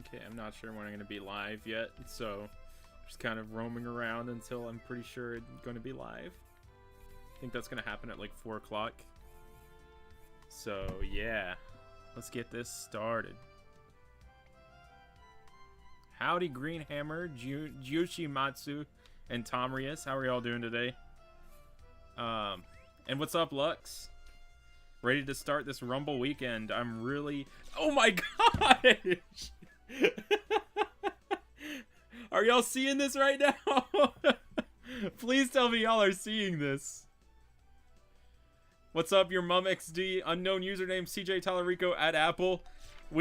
Okay, I'm not sure when I'm going to be live yet, so just kind of roaming around until I'm pretty sure it's going to be live. I think that's going to happen at like 4 o'clock. So, yeah. Let's get this started. Howdy, Greenhammer, Yoshimatsu, and Tomrius. How are y'all doing today? And what's up, Lux? Ready to start this Rumble weekend. I'm really... Oh my gosh! Are y'all seeing this right now? Please tell me y'all are seeing this. What's up, your mum XD? Unknown username CJ Talarico at Apple.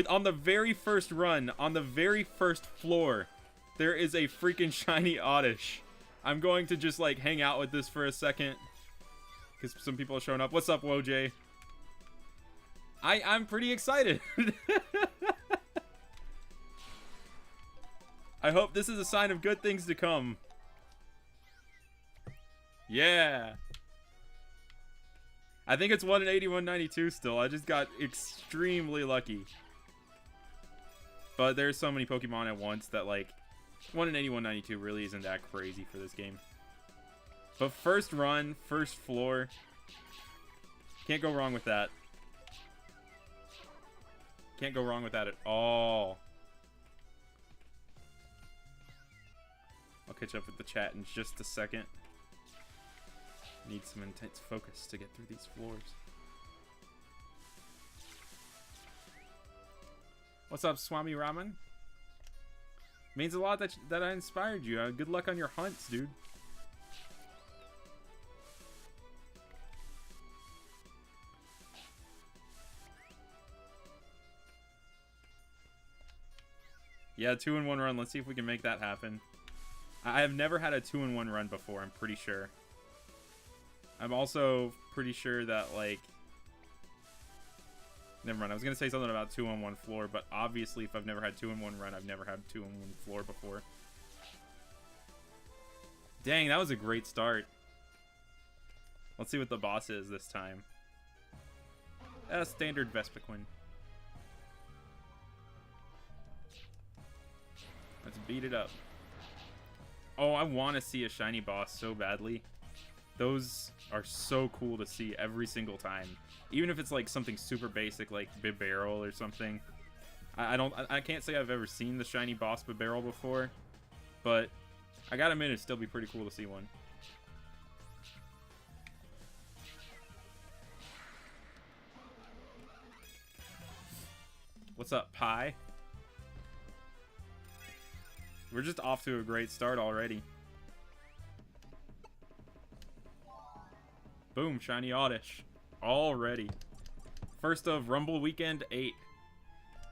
On the very first run, on the very first floor, there is a freaking shiny Oddish. I'm going to just like hang out with this for a second, because some people are showing up. What's up, Woj? I'm pretty excited. I hope this is a sign of good things to come. Yeah. I think it's 1 in 8192 still. I just got extremely lucky. But there's so many Pokemon at once that, like, 1 in 8192 really isn't that crazy for this game. But first run, first floor. Can't go wrong with that. Can't go wrong with that at all. I'll catch up with the chat in just a second. Need some intense focus to get through these floors. What's up, Swami Raman? Means a lot that I inspired you. Good luck on your hunts, dude. Yeah, 2-in-1 run. Let's see if we can make that happen. I have never had a 2-in-1 run before, I'm pretty sure. I'm also pretty sure that, like... Never mind, I was going to say something about 2-on-1 floor, but obviously if I've never had 2-in-1 run, I've never had 2-in-1 floor before. Dang, that was a great start. Let's see what the boss is this time. Standard Vespiquen. Let's beat it up. Oh, I want to see a shiny boss so badly. Those are so cool to see every single time. Even if it's like something super basic like Bibarel or something. I can't say I've ever seen the shiny boss Bibarel before, but I gotta admit it'd still be pretty cool to see one. What's up, Pi? We're just off to a great start already. Boom, shiny Oddish. Already. First of Rumble Weekend 8.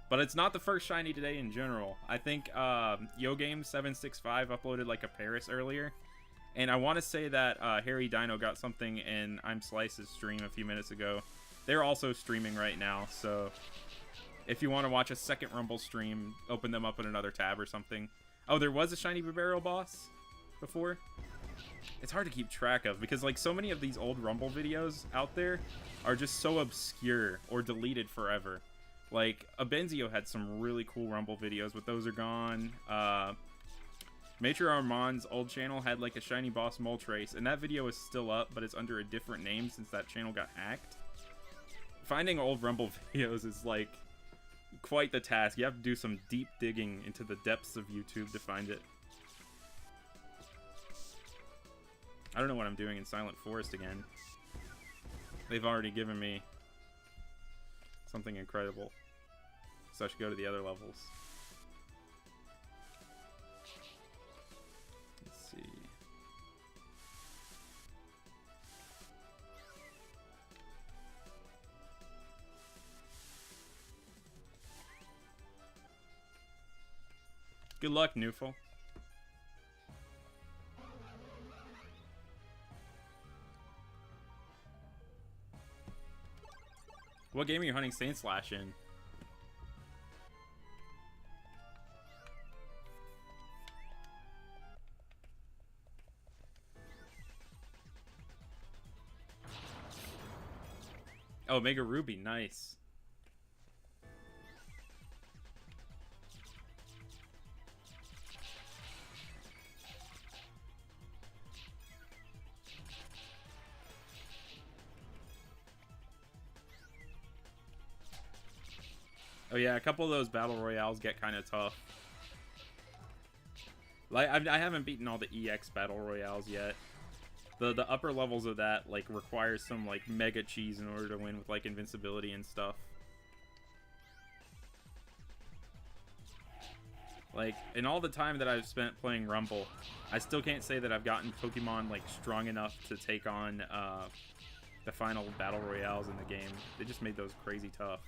But it's not the first shiny today in general. I think YoGame765 uploaded like a Paris earlier. And I want to say that HairyDino got something in Imslice's stream a few minutes ago. They're also streaming right now, so if you want to watch a second Rumble stream, open them up in another tab or something. Oh, there was a shiny Bibarel boss before? It's hard to keep track of because like so many of these old Rumble videos out there are just so obscure or deleted forever. Like Abenzio had some really cool Rumble videos, but those are gone. Maitre Armand's old channel had like a shiny boss Moltres, and that video is still up, but it's under a different name since that channel got hacked. Finding old Rumble videos is like quite the task. You have to do some deep digging into the depths of YouTube to find it. I don't know what I'm doing in Silent Forest again. They've already given me something incredible. So I should go to the other levels. Let's see. Good luck, Newful. What game are you hunting Saint Slash in? Oh, Mega Ruby, nice. Oh yeah, a couple of those battle royales get kind of tough. Like I haven't beaten all the EX battle royales yet. The upper levels of that like require some like mega cheese in order to win with like invincibility and stuff. Like in all the time that I've spent playing Rumble, I still can't say that I've gotten Pokemon like strong enough to take on the final battle royales in the game. They just made those crazy tough.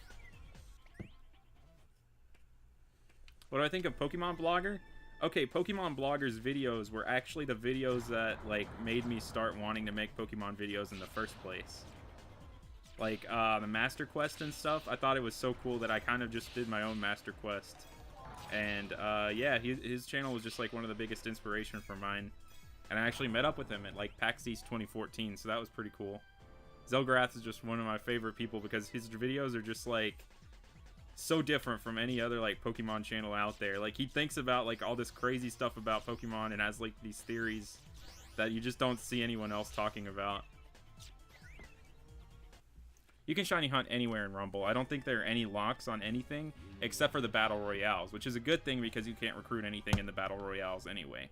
What do I think of Pokemon Blogger? Okay, Pokemon Blogger's videos were actually the videos that like made me start wanting to make Pokemon videos in the first place. Like the Master Quest and stuff, I thought it was so cool that I kind of just did my own Master Quest. And yeah, his channel was just like one of the biggest inspiration for mine. And I actually met up with him at like PAX East 2014, so that was pretty cool. Zelgrath is just one of my favorite people because his videos are just like so different from any other like Pokemon channel out there. Like he thinks about like all this crazy stuff about Pokemon and has like these theories that you just don't see anyone else talking about. You can shiny hunt anywhere in Rumble. I don't think there are any locks on anything except for the Battle Royales, which is a good thing because you can't recruit anything in the Battle Royales anyway.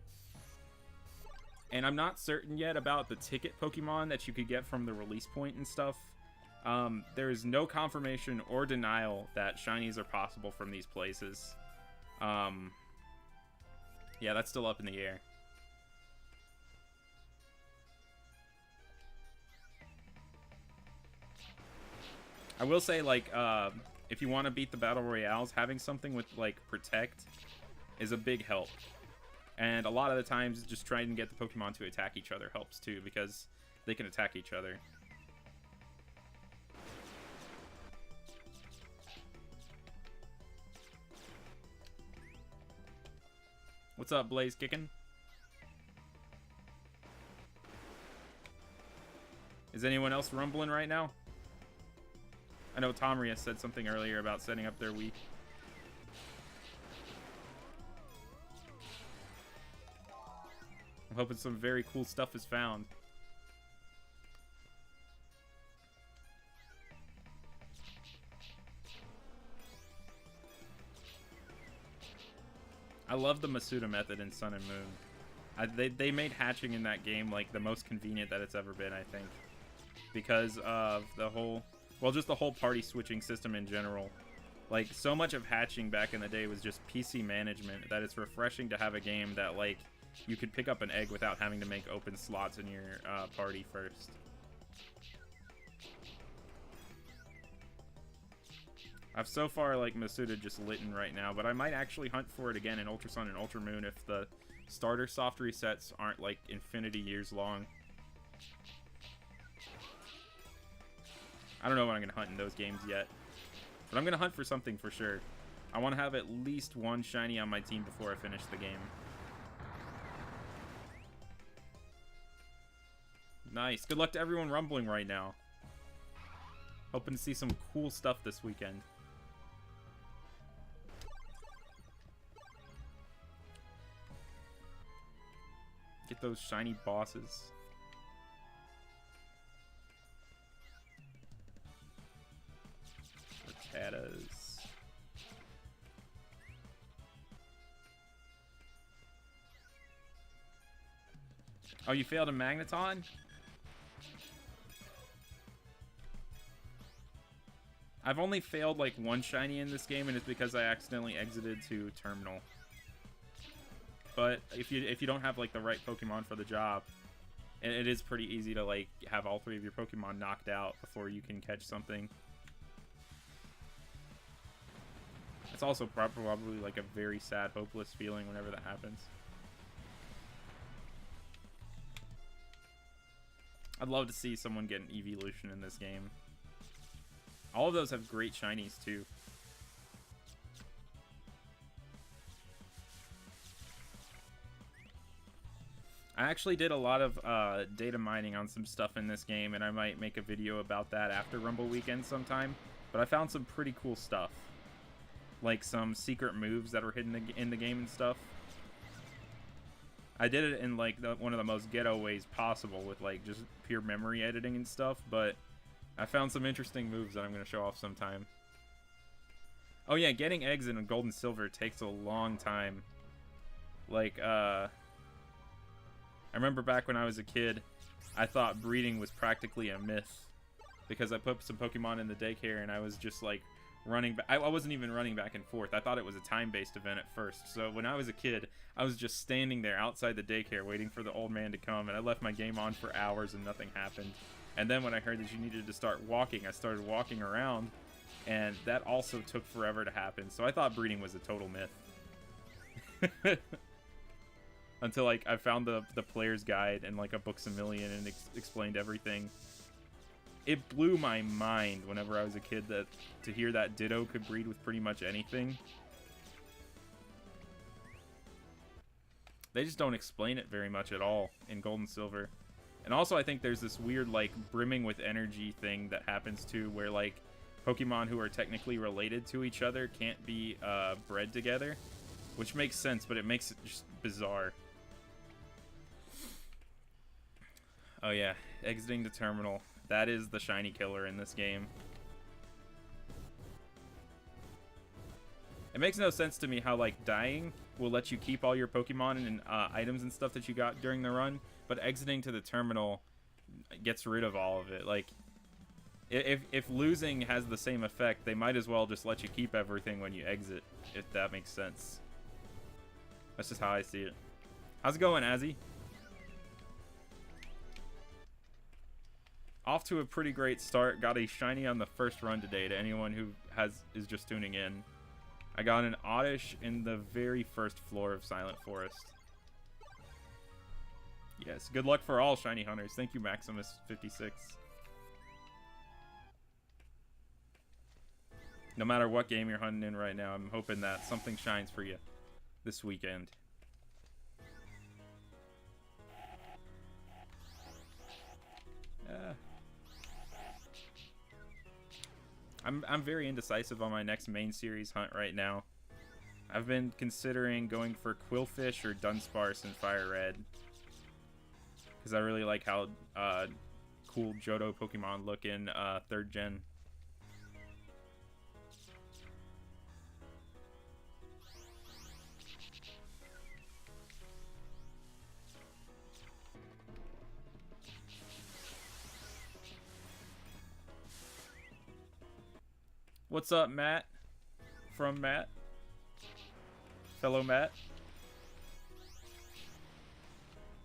And I'm not certain yet about the ticket Pokemon that you could get from the release point and stuff. There is no confirmation or denial that shinies are possible from these places. Yeah, that's still up in the air. I will say, like, if you want to beat the Battle Royales, having something with, like, Protect is a big help. And a lot of the times, just trying to get the Pokemon to attack each other helps, too, because they can attack each other. What's up, Blaze Kickin'? Is anyone else rumbling right now? I know Tomria said something earlier about setting up their week. I'm hoping some very cool stuff is found. I love the Masuda method in Sun and Moon. They made hatching in that game like the most convenient that it's ever been, I think. Because of the whole... Well, just the whole party switching system in general. Like, so much of hatching back in the day was just PC management that it's refreshing to have a game that, like, you could pick up an egg without having to make open slots in your party first. I've so far, like, Masuda just litten right now, but I might actually hunt for it again in Ultra Sun and Ultra Moon if the starter soft resets aren't, like, infinity years long. I don't know what I'm going to hunt in those games yet, but I'm going to hunt for something for sure. I want to have at least one shiny on my team before I finish the game. Nice. Good luck to everyone rumbling right now. Hoping to see some cool stuff this weekend. Get those shiny bosses. Rattatas. Oh, you failed a Magneton? I've only failed like one shiny in this game, and it's because I accidentally exited to Terminal. But if you don't have like the right Pokemon for the job, it is pretty easy to like have all three of your Pokemon knocked out before you can catch something. It's also probably like a very sad, hopeless feeling whenever that happens. I'd love to see someone get an evolution in this game. All of those have great shinies too. I actually did a lot of data mining on some stuff in this game, and I might make a video about that after Rumble Weekend sometime. But I found some pretty cool stuff. Like some secret moves that were hidden in the game and stuff. I did it in like one of the most ghetto ways possible with like just pure memory editing and stuff, but I found some interesting moves that I'm going to show off sometime. Oh yeah, getting eggs in gold and silver takes a long time. Like, I remember back when I was a kid, I thought breeding was practically a myth. Because I put some Pokemon in the daycare and I was just like running back. I wasn't even running back and forth. I thought it was a time-based event at first. So when I was a kid, I was just standing there outside the daycare waiting for the old man to come. And I left my game on for hours and nothing happened. And then when I heard that you needed to start walking, I started walking around. And that also took forever to happen. So I thought breeding was a total myth. Until like I found the player's guide and like a Books a Million and explained everything. It blew my mind whenever I was a kid that to hear that Ditto could breed with pretty much anything. They just don't explain it very much at all in Gold and Silver. And also I think there's this weird like brimming with energy thing that happens too, where like Pokemon who are technically related to each other can't be bred together. Which makes sense, but it makes it just bizarre. Oh yeah, exiting the terminal. That is the shiny killer in this game. It makes no sense to me how, like, dying will let you keep all your Pokemon and items and stuff that you got during the run, but exiting to the terminal gets rid of all of it. Like, if losing has the same effect, they might as well just let you keep everything when you exit, if that makes sense. That's just how I see it. How's it going, Azzy? Off to a pretty great start. Got a shiny on the first run today to anyone who is just tuning in. I got an Oddish in the very first floor of Silent Forest. Yes, good luck for all shiny hunters. Thank you, Maximus56. No matter what game you're hunting in right now, I'm hoping that something shines for you this weekend. I'm very indecisive on my next main series hunt right now. I've been considering going for Quillfish or Dunsparce in Fire Red. Because I really like how cool Johto Pokemon look in 3rd Gen. What's up, Matt? From Matt? Fellow Matt?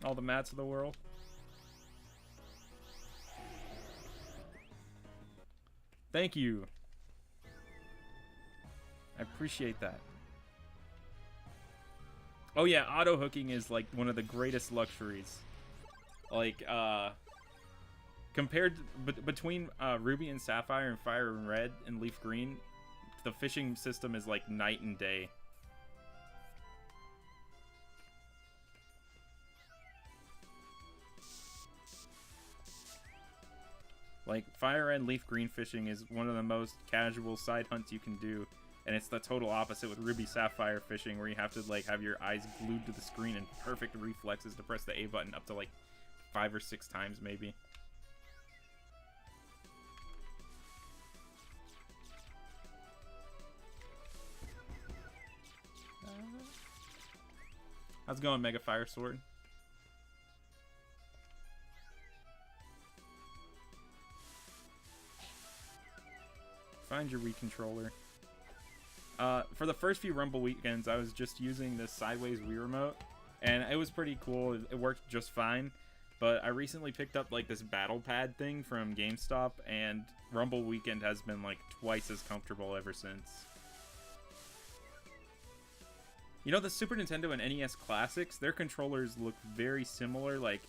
All the Matts of the world? Thank you. I appreciate that. Oh yeah, auto hooking is like one of the greatest luxuries. Like, compared between Ruby and Sapphire and Fire and Red and Leaf Green, the fishing system is like night and day. Like, Fire Red Leaf Green fishing is one of the most casual side hunts you can do. And it's the total opposite with Ruby Sapphire fishing, where you have to like have your eyes glued to the screen and perfect reflexes to press the A button up to like 5 or 6 times maybe. How's it going, Mega Fire Sword? Find your Wii controller. For the first few Rumble weekends, I was just using this sideways Wii remote, and it was pretty cool. It worked just fine. But I recently picked up like this battle pad thing from GameStop, and Rumble weekend has been like twice as comfortable ever since. You know, the Super Nintendo and NES Classics, their controllers look very similar, like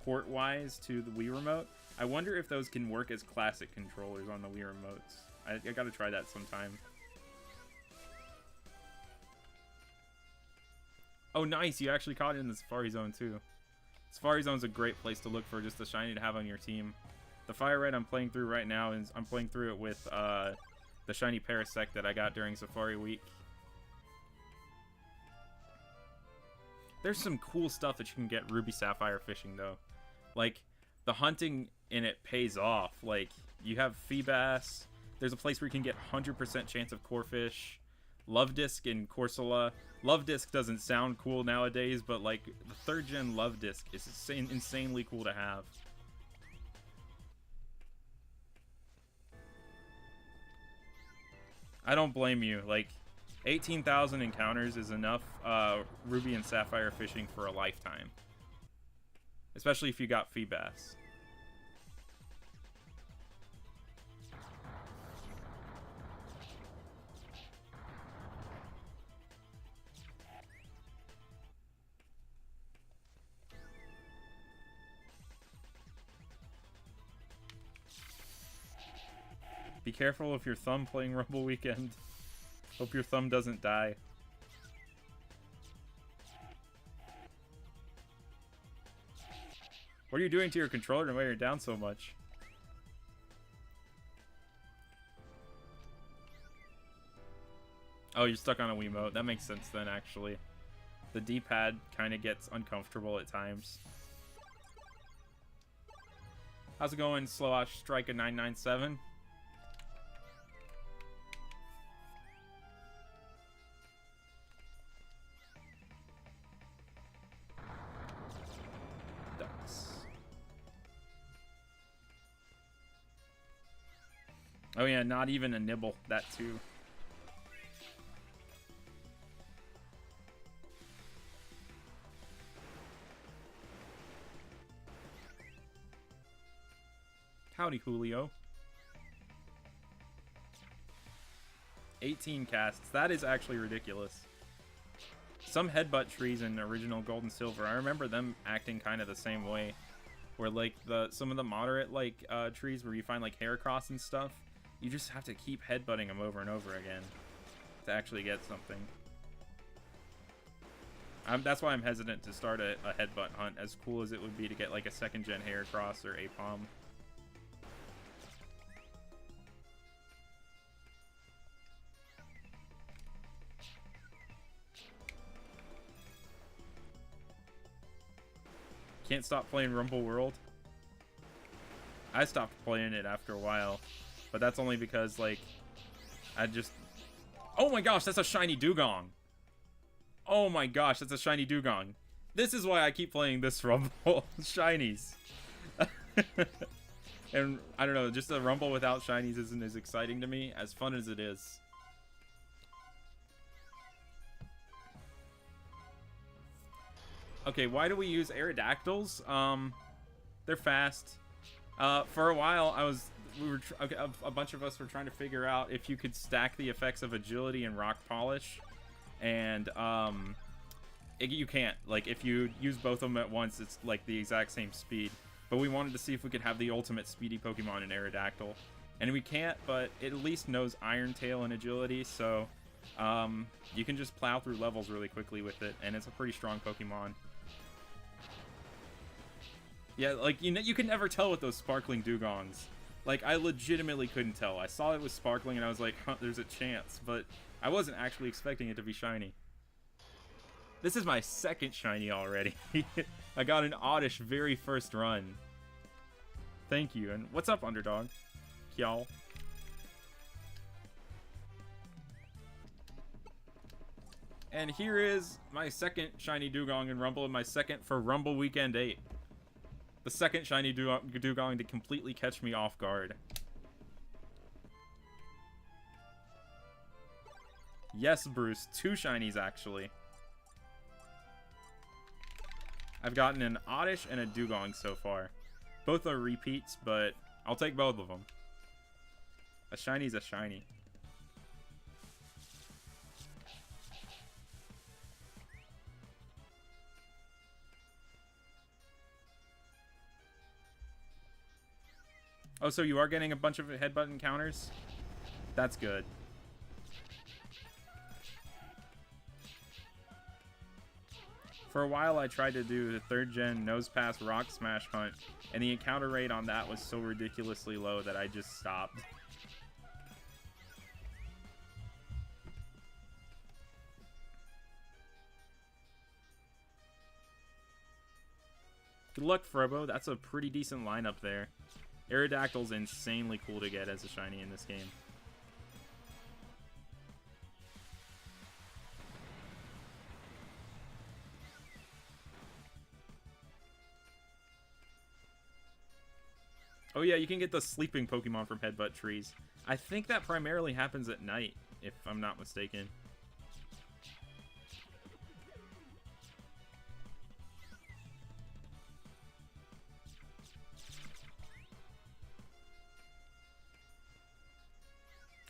port-wise, to the Wii remote. I wonder if those can work as classic controllers on the Wii remotes. I gotta try that sometime. Oh, nice! You actually caught it in the Safari Zone, too. Safari Zone's a great place to look for just a shiny to have on your team. The Fire Red I'm playing through right now, is I'm playing through it with the shiny Parasect that I got during Safari Week. There's some cool stuff that you can get Ruby Sapphire fishing, though. Like, the hunting in it pays off. Like, you have Feebas, There's a place where you can get 100% chance of Corphish. Love Disc and Corsola. Love Disc doesn't sound cool nowadays, but like the 3rd gen Love Disc is insanely cool to have. I don't blame you. Like, 18,000 encounters is enough Ruby and Sapphire fishing for a lifetime. Especially if you got Feebas. Be careful of your thumb playing Rumble Weekend. Hope your thumb doesn't die. What are you doing to your controller to weigh her down so much? Oh, you're stuck on a Wiimote. That makes sense then, actually. The D-pad kind of gets uncomfortable at times. How's it going, Slowash Strike a 997? Oh yeah, not even a nibble. That too. Howdy, Julio. 18 casts. That is actually ridiculous. Some headbutt trees in original Gold and Silver, I remember them acting kind of the same way. Where like some of the moderate like trees where you find like Heracross and stuff, you just have to keep headbutting them over and over again to actually get something. That's why I'm hesitant to start a headbutt hunt, as cool as it would be to get like a 2nd gen Heracross or Apom. Can't stop playing Rumble World. I stopped playing it after a while, but that's only because like I just... Oh my gosh, that's a shiny Dugong. Oh my gosh, that's a shiny Dugong. This is why I keep playing this Rumble. Shinies. And I don't know, just a Rumble without shinies isn't as exciting to me, as fun as it is. Okay, why do we use Aerodactyls? They're fast. For a while, a bunch of us were trying to figure out if you could stack the effects of Agility and Rock Polish, and you can't. Like, if you use both of them at once, it's like the exact same speed. But we wanted to see if we could have the ultimate speedy Pokemon in Aerodactyl, and we can't. But it at least knows Iron Tail and Agility, so you can just plow through levels really quickly with it, and it's a pretty strong Pokemon. Yeah, like, you can never tell with those sparkling Dugongs. Like, I legitimately couldn't tell. I saw it was sparkling, and I was like, huh, there's a chance. But I wasn't actually expecting it to be shiny. This is my 2nd shiny already. I got an Oddish very first run. Thank you. And what's up, Underdog? Y'all. And here is my 2nd shiny Dugong in Rumble, and my 2nd for Rumble Weekend 8. The 2nd shiny Dugong to completely catch me off guard. Yes, Bruce. 2 shinies, actually. I've gotten an Oddish and a Dugong so far. Both are repeats, but I'll take both of them. A shiny's a shiny. Oh, so you are getting a bunch of headbutt encounters? That's good. For a while, I tried to do the 3rd gen Nose Pass Rock Smash hunt, and the encounter rate on that was so ridiculously low that I just stopped. Good luck, Frobo. That's a pretty decent lineup there. Aerodactyl's insanely cool to get as a shiny in this game. Oh yeah, you can get the sleeping Pokemon from Headbutt Trees. I think that primarily happens at night, if I'm not mistaken.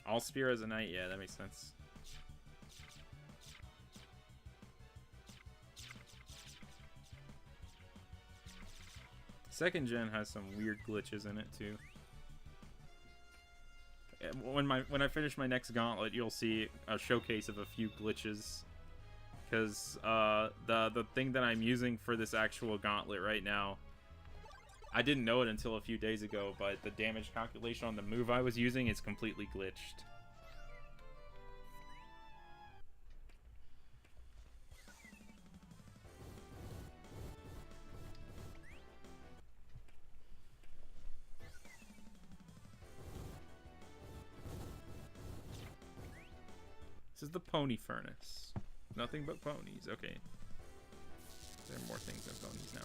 All Spearows at night? Yeah, that makes sense. Second gen has some weird glitches in it too. When I finish my next gauntlet, you'll see a showcase of a few glitches. Because the thing that I'm using for this actual gauntlet right now, I didn't know it until a few days ago, but the damage calculation on the move I was using is completely glitched. This is the Pony Furnace. Nothing but ponies. Okay. There are more things than ponies now.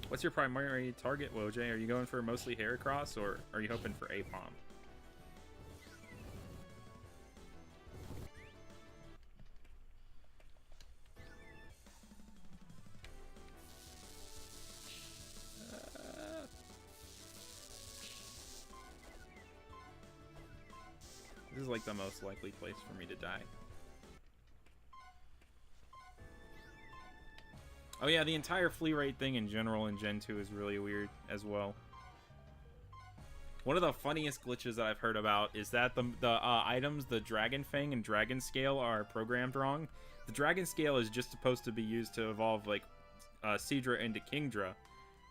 What's your primary target, Woj? Are you going for mostly Heracross, or are you hoping for Apom? This is like the most likely place for me to die. Oh yeah, the entire flea rate thing in general in Gen 2 is really weird as well. One of the funniest glitches that I've heard about is that the items, the Dragon Fang and Dragon Scale, are programmed wrong. The Dragon Scale is just supposed to be used to evolve like Seadra into Kingdra,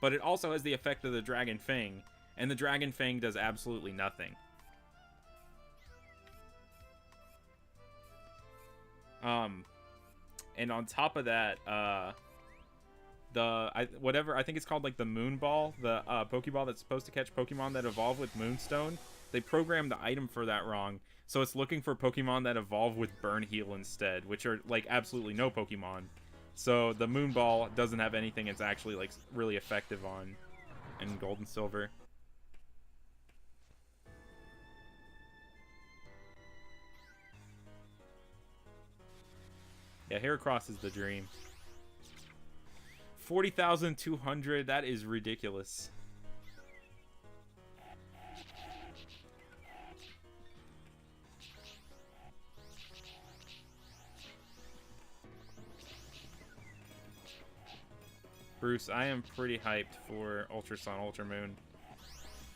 but it also has the effect of the Dragon Fang, and the Dragon Fang does absolutely nothing. And on top of that, I think it's called like the Moon Ball, the Pokeball that's supposed to catch Pokemon that evolve with Moonstone. They programmed the item for that wrong, so it's looking for Pokemon that evolve with Burn Heal instead, which are like absolutely no Pokemon. So the Moon Ball doesn't have anything it's actually like really effective on in Gold and Silver. Yeah, Heracross is the dream. 40,200, that is ridiculous. Bruce, I am pretty hyped for Ultra Sun, Ultra Moon.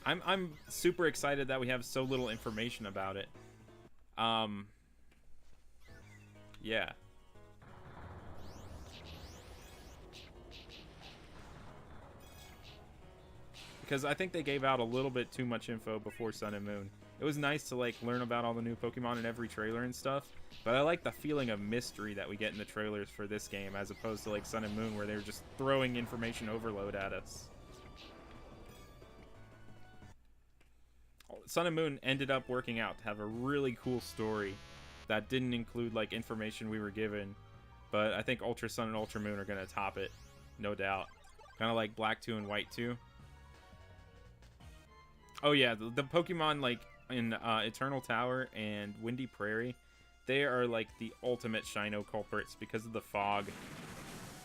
I'm super excited that we have so little information about it. Yeah. Because I think they gave out a little bit too much info before Sun and Moon. It was nice to like learn about all the new Pokemon in every trailer and stuff, but I like the feeling of mystery that we get in the trailers for this game as opposed to like Sun and Moon where they were just throwing information overload at us. Sun and Moon ended up working out to have a really cool story that didn't include like information we were given, but I think Ultra Sun and Ultra Moon are going to top it, no doubt. Kind of like Black 2 and White 2. Oh yeah, the Pokemon like in Eternal Tower and Windy Prairie, they are like the ultimate Shino culprits because of the fog.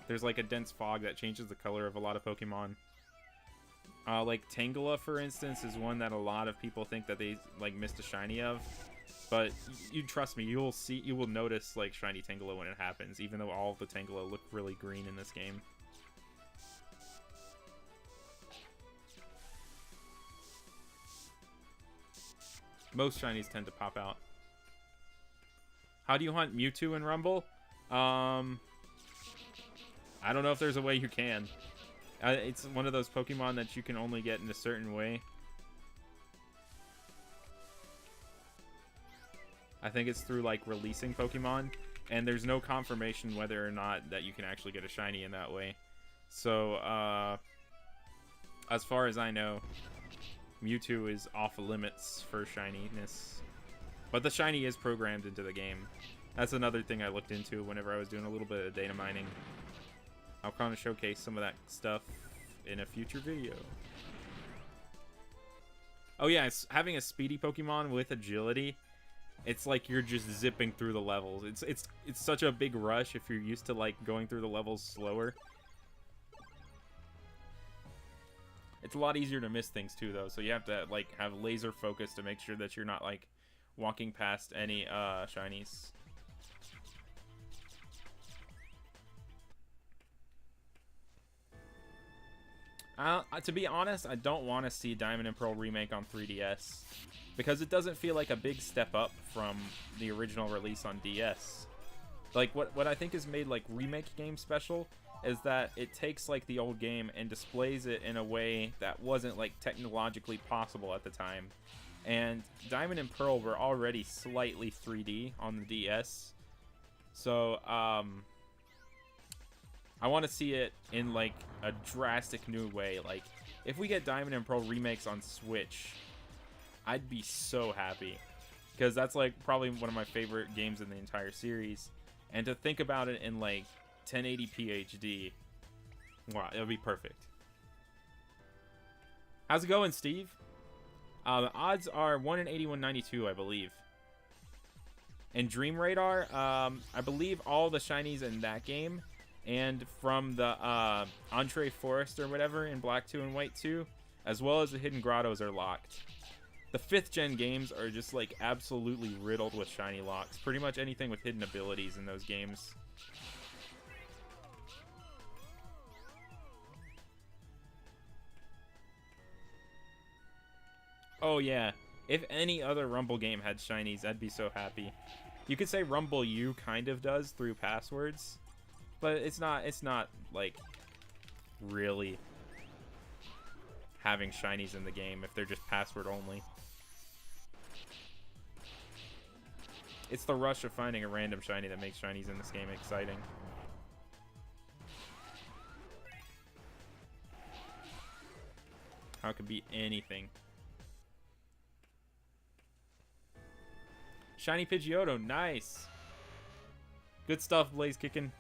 There's like a dense fog that changes the color of a lot of Pokemon. Like Tangela, for instance, is one that a lot of people think that they like missed a shiny of. But you trust me, you will notice like shiny Tangela when it happens, even though all of the Tangela look really green in this game. Most shinies tend to pop out. How do you hunt Mewtwo in Rumble? I don't know if there's a way you can. It's one of those Pokemon that you can only get in a certain way. I think it's through like releasing Pokemon, and there's no confirmation whether or not that you can actually get a shiny in that way. So as far as I know, Mewtwo is off limits for shininess, but the shiny is programmed into the game. That's another thing I looked into whenever I was doing a little bit of data mining. I'll kind of showcase some of that stuff in a future video. Oh yeah, it's having a speedy Pokemon with agility. It's like you're just zipping through the levels. It's such a big rush if you're used to like going through the levels slower. It's a lot easier to miss things too, though. So you have to like have laser focus to make sure that you're not like walking past any shinies. To be honest, I don't want to see Diamond and Pearl remake on 3DS because it doesn't feel like a big step up from the original release on DS. Like what I think has made like remake games special is that it takes like the old game and displays it in a way that wasn't like technologically possible at the time. And Diamond and Pearl were already slightly 3D on the DS. So I want to see it in like a drastic new way. Like if we get Diamond and Pearl remakes on Switch, I'd be so happy, because that's like probably one of my favorite games in the entire series. And to think about it in like 1080p HD, wow, it would be perfect. How's it going, Steve? The odds are 1 in 8192, I believe. And Dream Radar, I believe all the shinies in that game, and from the Entree Forest or whatever in Black 2 and White 2, as well as the Hidden Grottos, are locked. The 5th gen games are just like absolutely riddled with shiny locks. Pretty much anything with hidden abilities in those games. Oh yeah, if any other Rumble game had shinies, I'd be so happy. You could say Rumble U kind of does through passwords, but it's not like really having shinies in the game if they're just password only. It's the rush of finding a random shiny that makes shinies in this game exciting. How it could be anything. Shiny Pidgeotto, nice. Good stuff, Blaze Kickin'.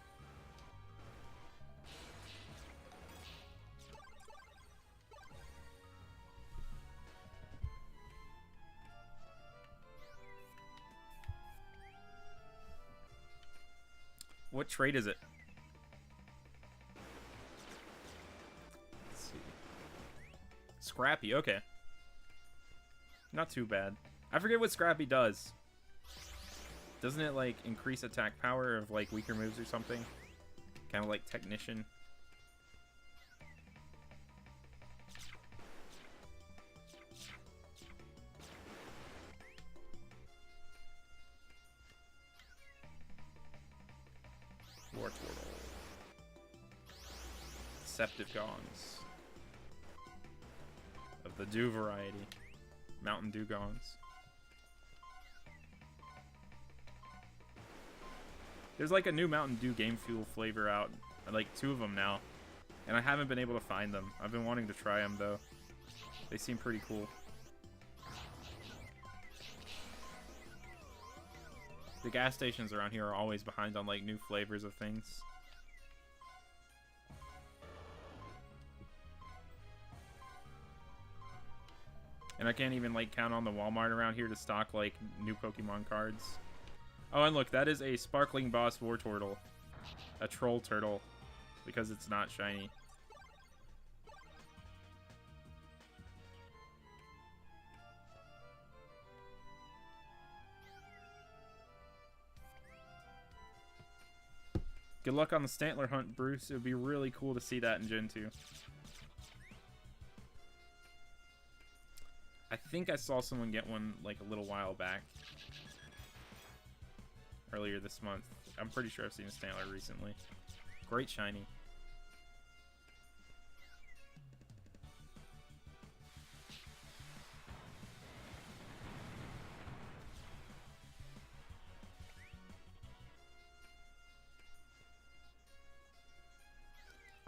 What trait is it? Let's see. Scrappy, okay. Not too bad. I forget what Scrappy does. Doesn't it, like, increase attack power of, like, weaker moves or something? Kind of like Technician. Wartortle. Decepticons. Of the Dew variety. Mountain Dugons. There's like a new Mountain Dew Game Fuel flavor out. Like 2 of them now. And I haven't been able to find them. I've been wanting to try them though. They seem pretty cool. The gas stations around here are always behind on like new flavors of things. And I can't even like count on the Walmart around here to stock like new Pokemon cards. Oh, and look, that is a Sparkling Boss Wartortle. A Troll Turtle. Because it's not shiny. Good luck on the Stantler hunt, Bruce. It would be really cool to see that in Gen 2. I think I saw someone get one like a little while back. Earlier this month. I'm pretty sure I've seen a Stantler recently. Great shiny.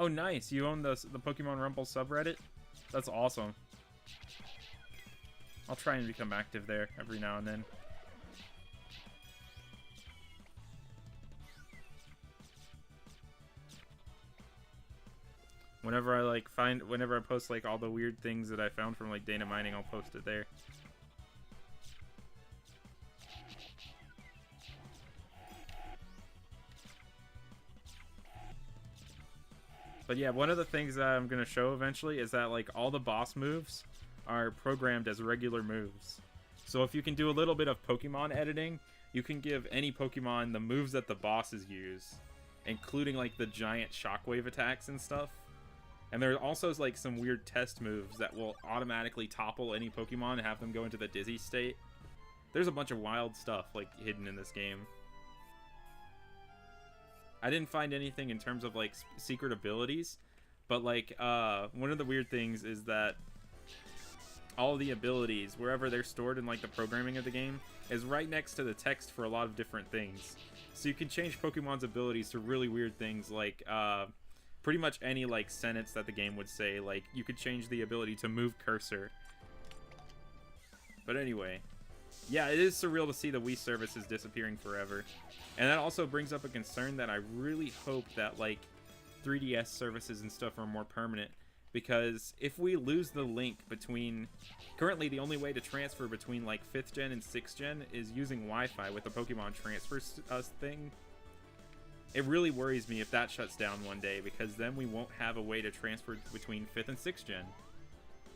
Oh, nice. You own the Pokemon Rumble subreddit? That's awesome. I'll try and become active there every now and then. Whenever I like whenever I post like all the weird things that I found from like data mining, I'll post it there. But yeah, one of the things that I'm gonna show eventually is that like all the boss moves are programmed as regular moves. So if you can do a little bit of Pokemon editing, you can give any Pokemon the moves that the bosses use, including like the giant shockwave attacks and stuff. And there are also like some weird test moves that will automatically topple any Pokemon and have them go into the dizzy state. There's a bunch of wild stuff like hidden in this game. I didn't find anything in terms of like secret abilities, but like one of the weird things is that all the abilities, wherever they're stored in like the programming of the game, is right next to the text for a lot of different things. So you can change Pokemon's abilities to really weird things, like pretty much any like sentence that the game would say. Like you could change the ability to move cursor. But anyway, yeah, it is surreal to see the Wii services disappearing forever. And that also brings up a concern that I really hope that like 3DS services and stuff are more permanent. Because if we lose the link between... Currently, the only way to transfer between like 5th gen and 6th gen is using Wi-Fi with the Pokemon transfer thing. It really worries me if that shuts down one day, because then we won't have a way to transfer between 5th and 6th gen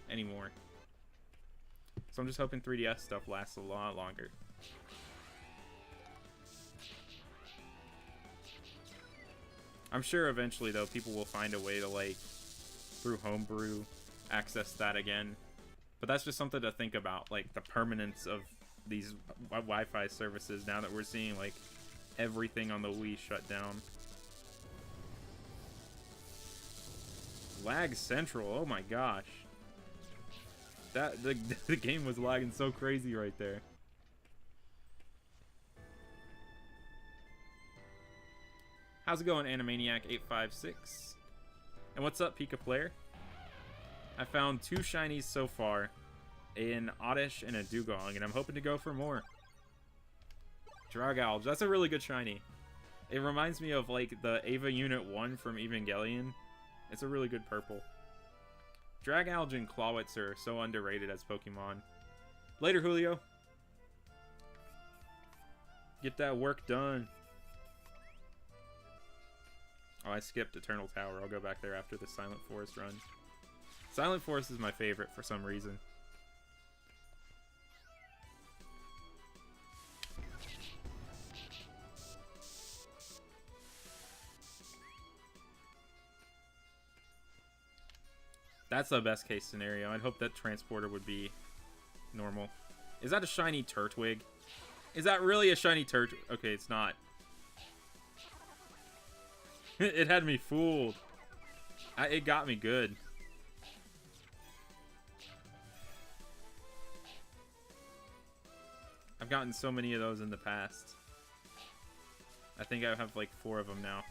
anymore. So I'm just hoping 3DS stuff lasts a lot longer. I'm sure eventually, though, people will find a way to, like, through homebrew, access that again. But that's just something to think about, like, the permanence of these Wi-Fi services now that we're seeing, like, everything on the Wii shut down. Lag Central, oh my gosh. The game was lagging so crazy right there. How's it going, Animaniac856? And what's up, Pika Player? I found 2 shinies so far, an Oddish and a Dugong, and I'm hoping to go for more. Dragalge, that's a really good shiny. It reminds me of like the Ava Unit 1 from Evangelion. It's a really good purple. Dragalge and Clawitzer are so underrated as Pokemon. Later, Julio. Get that work done. Oh, I skipped Eternal Tower. I'll go back there after the Silent Forest run. Silent Forest is my favorite for some reason. That's the best case scenario. I'd hope that Transporter would be normal. Is that a shiny Turtwig? Is that really a shiny Turt? Okay, it's not. It had me fooled. It got me good. I've gotten so many of those in the past. I think I have like 4 of them now.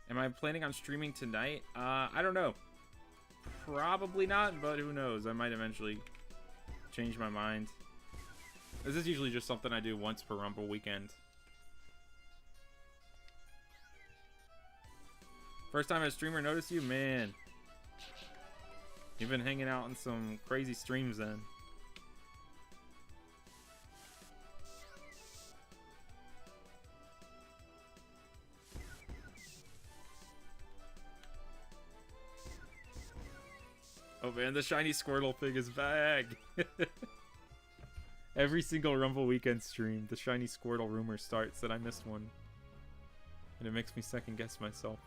Am I planning on streaming tonight? I don't know. Probably not, but who knows? I might eventually change my mind. This is usually just something I do once per Rumble weekend. First time a streamer noticed you? Man. You've been hanging out in some crazy streams then. Oh man, the shiny Squirtle pig is back! Every single Rumble weekend stream, the shiny Squirtle rumor starts that I missed one. And it makes me second guess myself.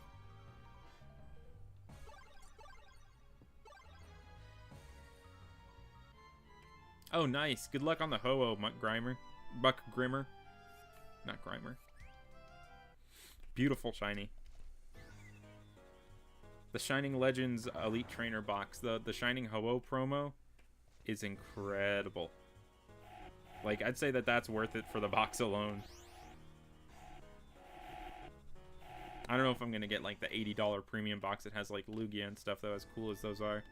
Oh nice, good luck on the Ho-Oh, Buck Grimmer. Not Grimer. Beautiful shiny. The Shining Legends Elite Trainer box, the Shining Ho-Oh promo is incredible. Like, I'd say that that's worth it for the box alone. I don't know if I'm gonna get like the $80 premium box that has like Lugia and stuff though, as cool as those are.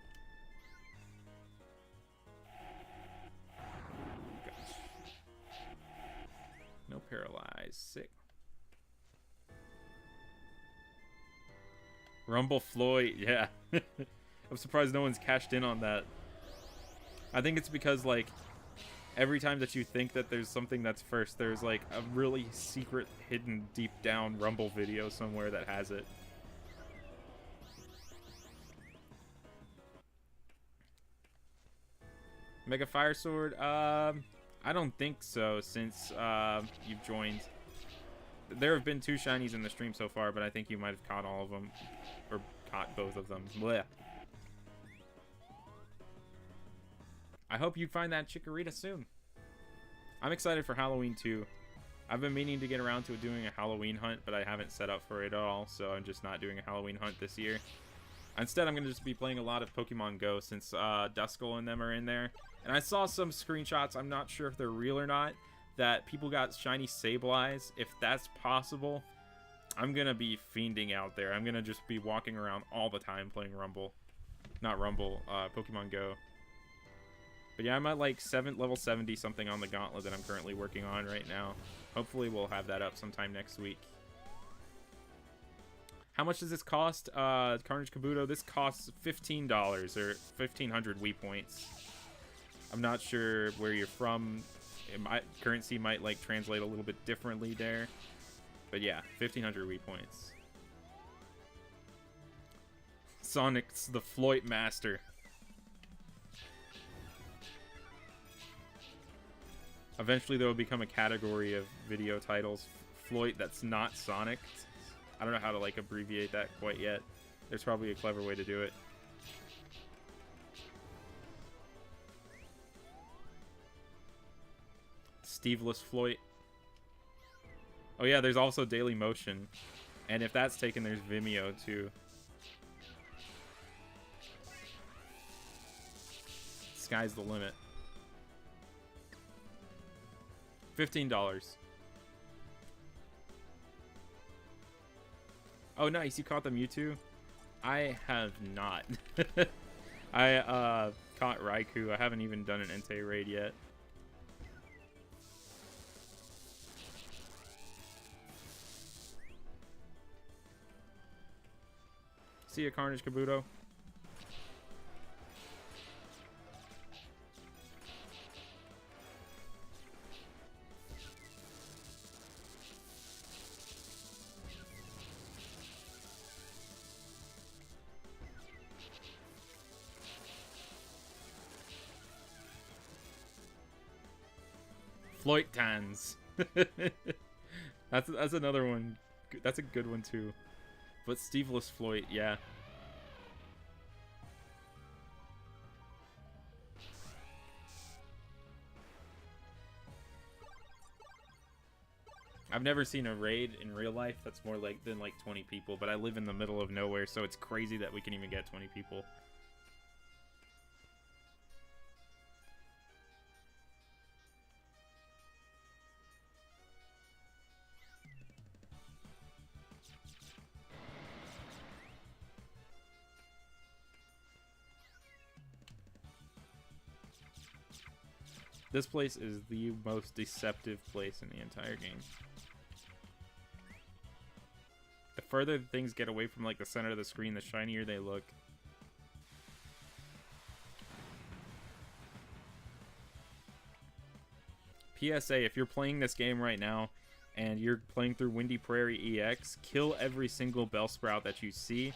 Gosh. No paralyze. Sick. Rumble Floyd, yeah. I'm surprised no one's cashed in on that. I think it's because like every time that you think that there's something that's first, there's like a really secret, hidden, deep down Rumble video somewhere that has it. Mega Fire Sword? I don't think so, since you've joined. There have been 2 shinies in the stream so far, but I think you might have caught all of them. Or caught both of them. Blech. I hope you find that Chikorita soon. I'm excited for Halloween too. I've been meaning to get around to doing a Halloween hunt, but I haven't set up for it at all, so I'm just not doing a Halloween hunt this year. Instead, I'm going to just be playing a lot of Pokemon Go, since Duskull and them are in there. And I saw some screenshots, I'm not sure if they're real or not, that people got shiny Sableyes. If that's possible, I'm going to be fiending out there. I'm going to just be walking around all the time playing Rumble. Not Rumble, Pokemon Go. But yeah, I'm at like level 70 something on the gauntlet that I'm currently working on right now. Hopefully we'll have that up sometime next week. How much does this cost? Carnage Kabuto, this costs $15 or 1,500 Wii points. I'm not sure where you're from. Currency might like translate a little bit differently there. But yeah, 1,500 Wii points. Sonic's the Floyd Master. Eventually there will become a category of video titles, Floyd, that's not Sonic. I don't know how to like abbreviate that quite yet. There's probably a clever way to do it. Steveless Floyd. Oh yeah, there's also Daily Motion. And if that's taken, there's Vimeo too. Sky's the limit. $15. Oh, nice. You caught the Mewtwo? I have not. I caught Raikou. I haven't even done an Entei raid yet. See ya, Carnage Kabuto. Floytans. That's another one. That's a good one too. But Steveless Floyd, yeah. I've never seen a raid in real life that's more like than like 20 people, but I live in the middle of nowhere, so it's crazy that we can even get 20 people. This place is the most deceptive place in the entire game. The further things get away from like the center of the screen, the shinier they look. PSA, if you're playing this game right now and you're playing through Windy Prairie EX, kill every single Bellsprout that you see,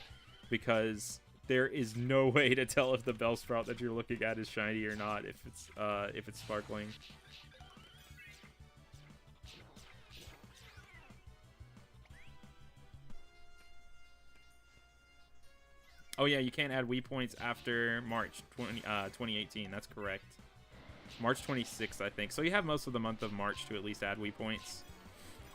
because there is no way to tell if the Bellsprout that you're looking at is shiny or not if it's sparkling. Oh yeah, you can't add Wii points after March 2018. That's correct. March 26th, I think. So you have most of the month of March to at least add Wii points.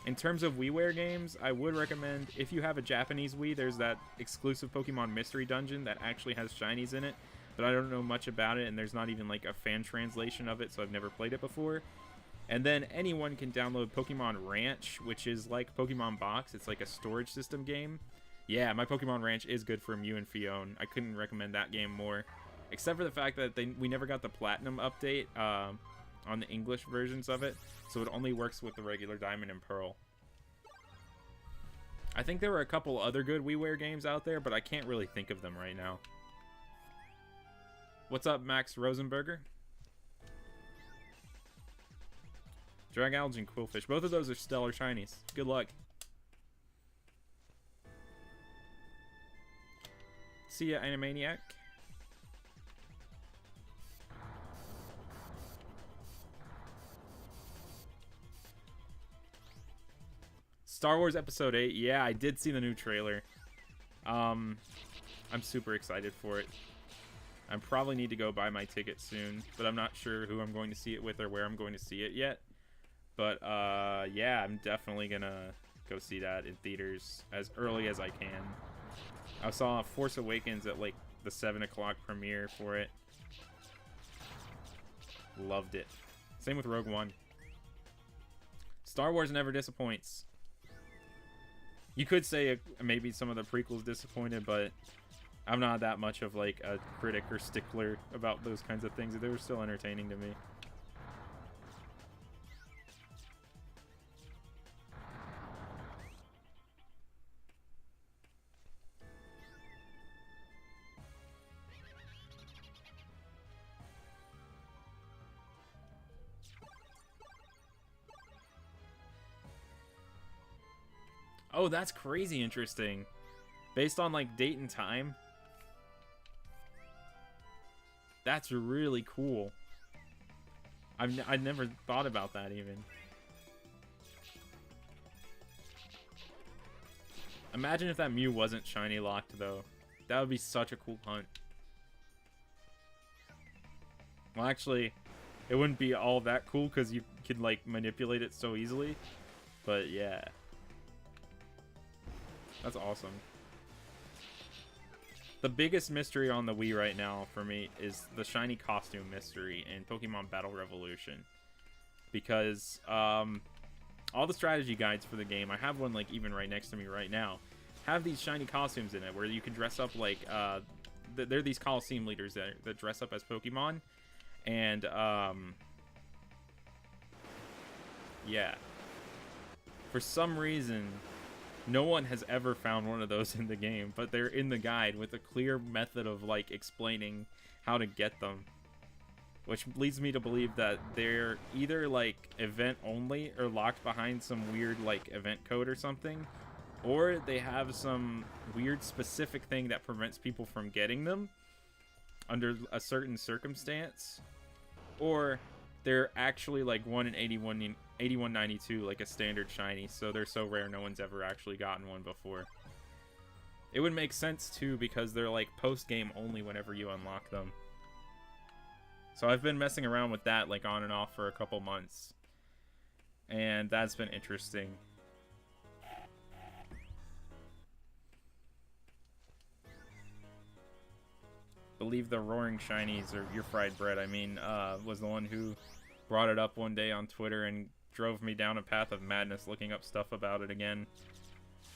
In terms of WiiWare games, I would recommend, if you have a Japanese Wii, there's that exclusive Pokemon Mystery Dungeon that actually has shinies in it, but I don't know much about it, and there's not even like a fan translation of it, so I've never played it before. And then anyone can download Pokemon Ranch, which is like Pokemon Box. It's like a storage system game. Yeah, my Pokemon Ranch is good for Mew and Fion. I couldn't recommend that game more. Except for the fact that we never got the Platinum update on the English versions of it. So it only works with the regular Diamond and Pearl. I think there were a couple other good WiiWare games out there, but I can't really think of them right now. What's up, Max Rosenberger? Dragalge and Quillfish. Both of those are stellar shinies. Good luck. See ya, Animaniac. Star Wars Episode 8. Yeah, I did see the new trailer. I'm super excited for it. I probably need to go buy my ticket soon, but I'm not sure who I'm going to see it with or where I'm going to see it yet. But, yeah, I'm definitely gonna go see that in theaters as early as I can. I saw Force Awakens at, like, the 7 o'clock premiere for it. Loved it. Same with Rogue One. Star Wars never disappoints. You could say maybe some of the prequels disappointed, but I'm not that much of, like, a critic or stickler about those kinds of things. They were still entertaining to me. Oh, that's crazy interesting. Based on, like, date and time. That's really cool. I'd never thought about that, even. Imagine if that Mew wasn't shiny locked, though. That would be such a cool hunt. Well, actually, it wouldn't be all that cool because you could, like, manipulate it so easily. But, yeah. That's awesome. The biggest mystery on the Wii right now for me is the shiny costume mystery in Pokemon Battle Revolution. Because all the strategy guides for the game, I have one like even right next to me right now, have these shiny costumes in it where you can dress up like, they're these Coliseum leaders that dress up as Pokemon. And, yeah. For some reason, no one has ever found one of those in the game, but they're in the guide with a clear method of, like, explaining how to get them. Which leads me to believe that they're either, like, event only or locked behind some weird, like, event code or something. Or they have some weird specific thing that prevents people from getting them under a certain circumstance. Or they're actually, like, 1 in 8192, like a standard shiny, so they're so rare no one's ever actually gotten one before. It would make sense too because they're like post-game only whenever you unlock them. So I've been messing around with that like on and off for a couple months, and that's been interesting. Believe the Roaring Shinies, or Your Fried Bread, I mean, was the one who brought it up one day on Twitter and drove me down a path of madness looking up stuff about it again.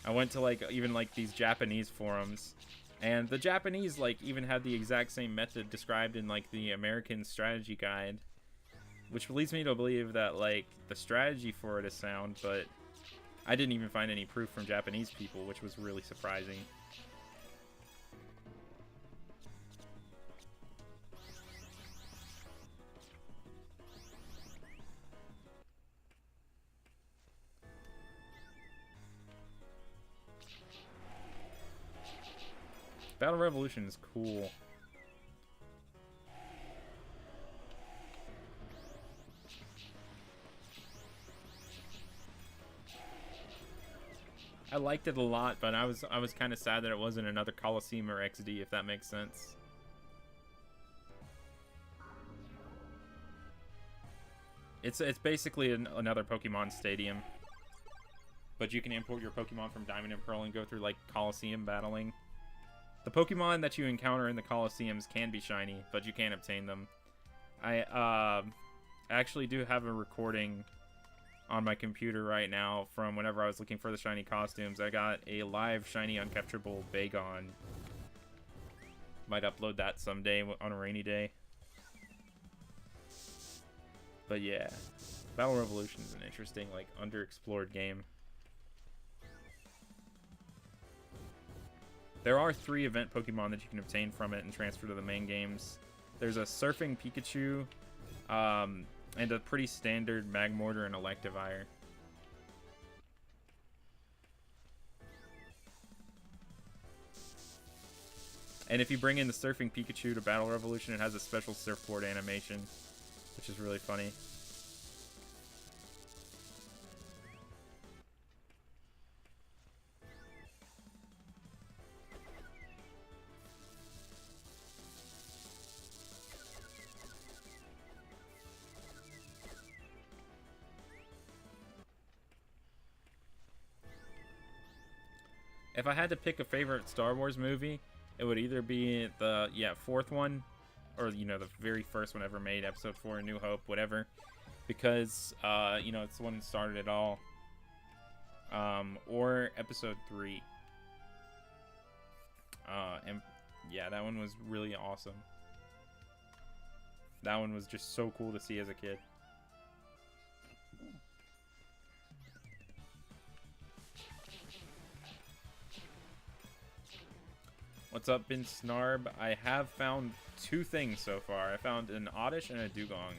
I went to like even like these Japanese forums, and the Japanese like even had the exact same method described in like the American strategy guide, which leads me to believe that like the strategy for it is sound, but I didn't even find any proof from Japanese people, which was really surprising. Battle Revolution is cool. I liked it a lot, but I was kind of sad that it wasn't another Coliseum or XD, if that makes sense. It's basically another Pokemon Stadium, but you can import your Pokemon from Diamond and Pearl and go through like Coliseum battling. The Pokemon that you encounter in the Colosseums can be shiny, but you can't obtain them. I actually do have a recording on my computer right now from whenever I was looking for the shiny costumes. I got a live shiny uncapturable Bagon. Might upload that someday on a rainy day. But yeah, Battle Revolution is an interesting, like, underexplored game. There are 3 event Pokemon that you can obtain from it and transfer to the main games. There's a Surfing Pikachu, and a pretty standard Magmortar and Electivire. And if you bring in the Surfing Pikachu to Battle Revolution, it has a special surfboard animation, which is really funny. If I had to pick a favorite Star Wars movie, it would either be the, 4th one, or, you know, the very first one ever made, Episode 4, A New Hope, whatever. Because, you know, it's the one that started it all. Or Episode 3. And, yeah, that one was really awesome. That one was just so cool to see as a kid. What's up, Ben Snarb? I have found 2 things so far. I found an Oddish and a Dugong.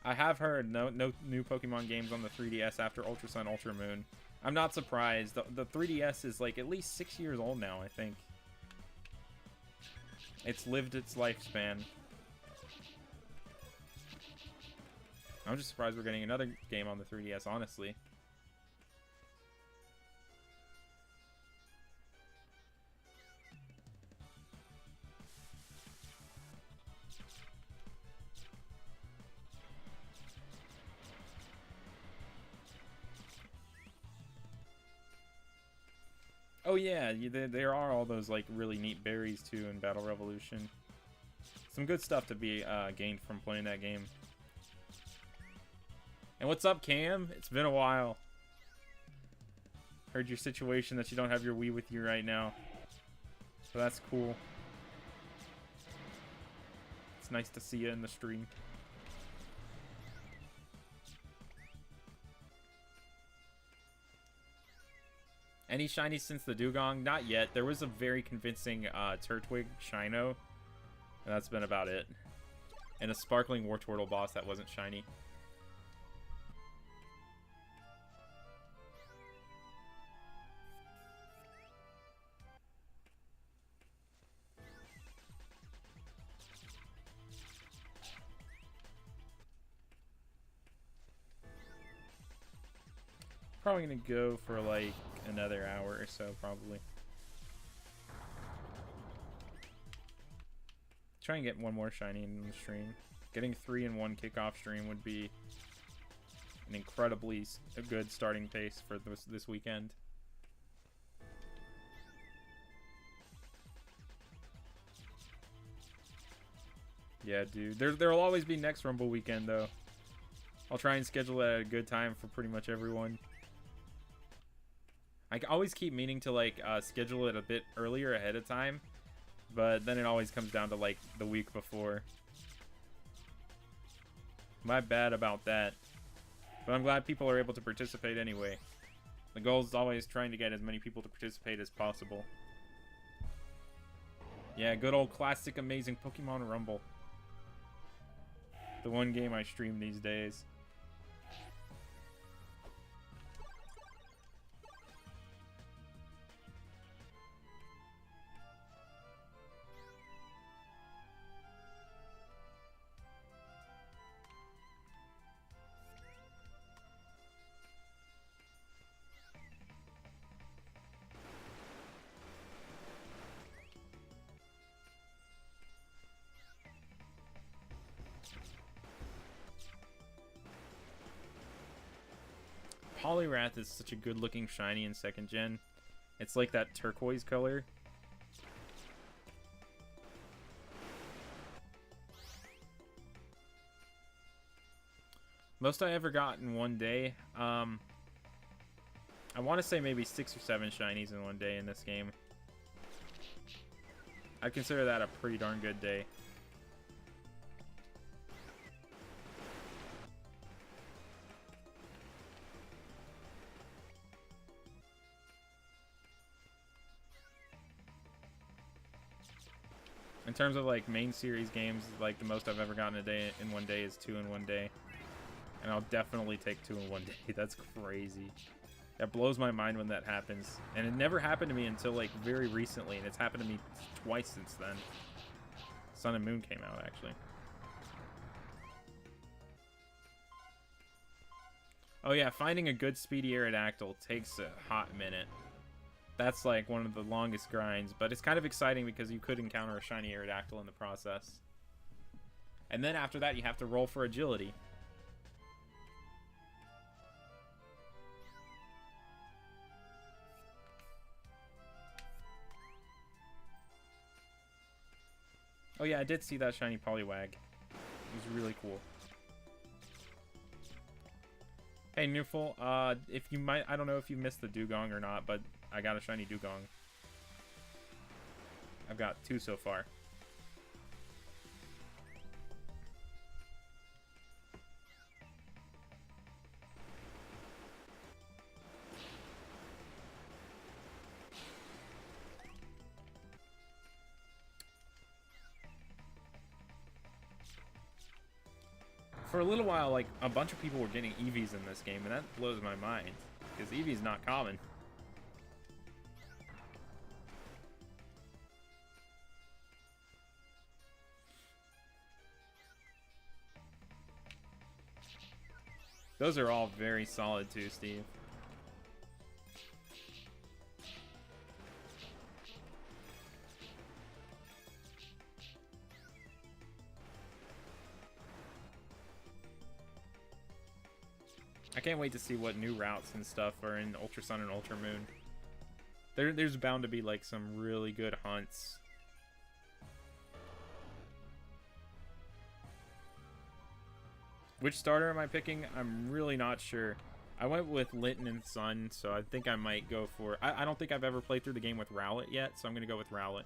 I have heard no new Pokemon games on the 3DS after Ultra Sun, Ultra Moon. I'm not surprised. The 3DS is like at least 6 years old now, I think. It's lived its lifespan. I'm just surprised we're getting another game on the 3DS, honestly. Oh yeah, there are all those like really neat berries too in Battle Revolution. Some good stuff to be gained from playing that game. And what's up, Cam? It's been a while. Heard your situation that you don't have your Wii with you right now. So that's cool. It's nice to see you in the stream. Any shinies since the Dugong? Not yet. There was a very convincing Turtwig Shino. And that's been about it. And a sparkling Wartortle boss that wasn't shiny. Probably gonna go for like another hour or so, probably. Try and get one more shiny in the stream. Getting 3 in one kickoff stream would be an incredibly good starting pace for this weekend. Yeah, dude. There'll always be next Rumble weekend, though. I'll try and schedule it at a good time for pretty much everyone. I always keep meaning to, like, schedule it a bit earlier ahead of time, but then it always comes down to, like, the week before. My bad about that. But I'm glad people are able to participate anyway. The goal is always trying to get as many people to participate as possible. Yeah, good old classic amazing Pokemon Rumble. The one game I stream these days. Poliwrath is such a good looking shiny in 2nd gen. It's like that turquoise color. Most I ever got in one day. I want to say maybe 6 or 7 shinies in one day in this game. I consider that a pretty darn good day. In terms of like main series games, like the most I've ever gotten a day in one day is 2 in one day. And I'll definitely take 2 in one day. That's crazy. That blows my mind when that happens. And it never happened to me until like very recently, and it's happened to me twice since then. Sun and Moon came out, actually. Oh yeah, finding a good speedy Aerodactyl takes a hot minute. That's like one of the longest grinds, but it's kind of exciting because you could encounter a shiny Aerodactyl in the process. And then after that, you have to roll for agility. Oh yeah, I did see that shiny Poliwag. It was really cool. Hey, Newful, if you might, I don't know if you missed the Dugong or not, but I got a shiny Dugong. I've got 2 so far. For a little while, like, a bunch of people were getting Eevees in this game, and that blows my mind, because Eevee's not common. Those are all very solid too, Steve. I can't wait to see what new routes and stuff are in Ultra Sun and Ultra Moon. There's bound to be like some really good hunts. Which starter am I picking? I'm really not sure. I went with Linton and Sun, so I think I might go for... I don't think I've ever played through the game with Rowlet yet, so I'm going to go with Rowlet.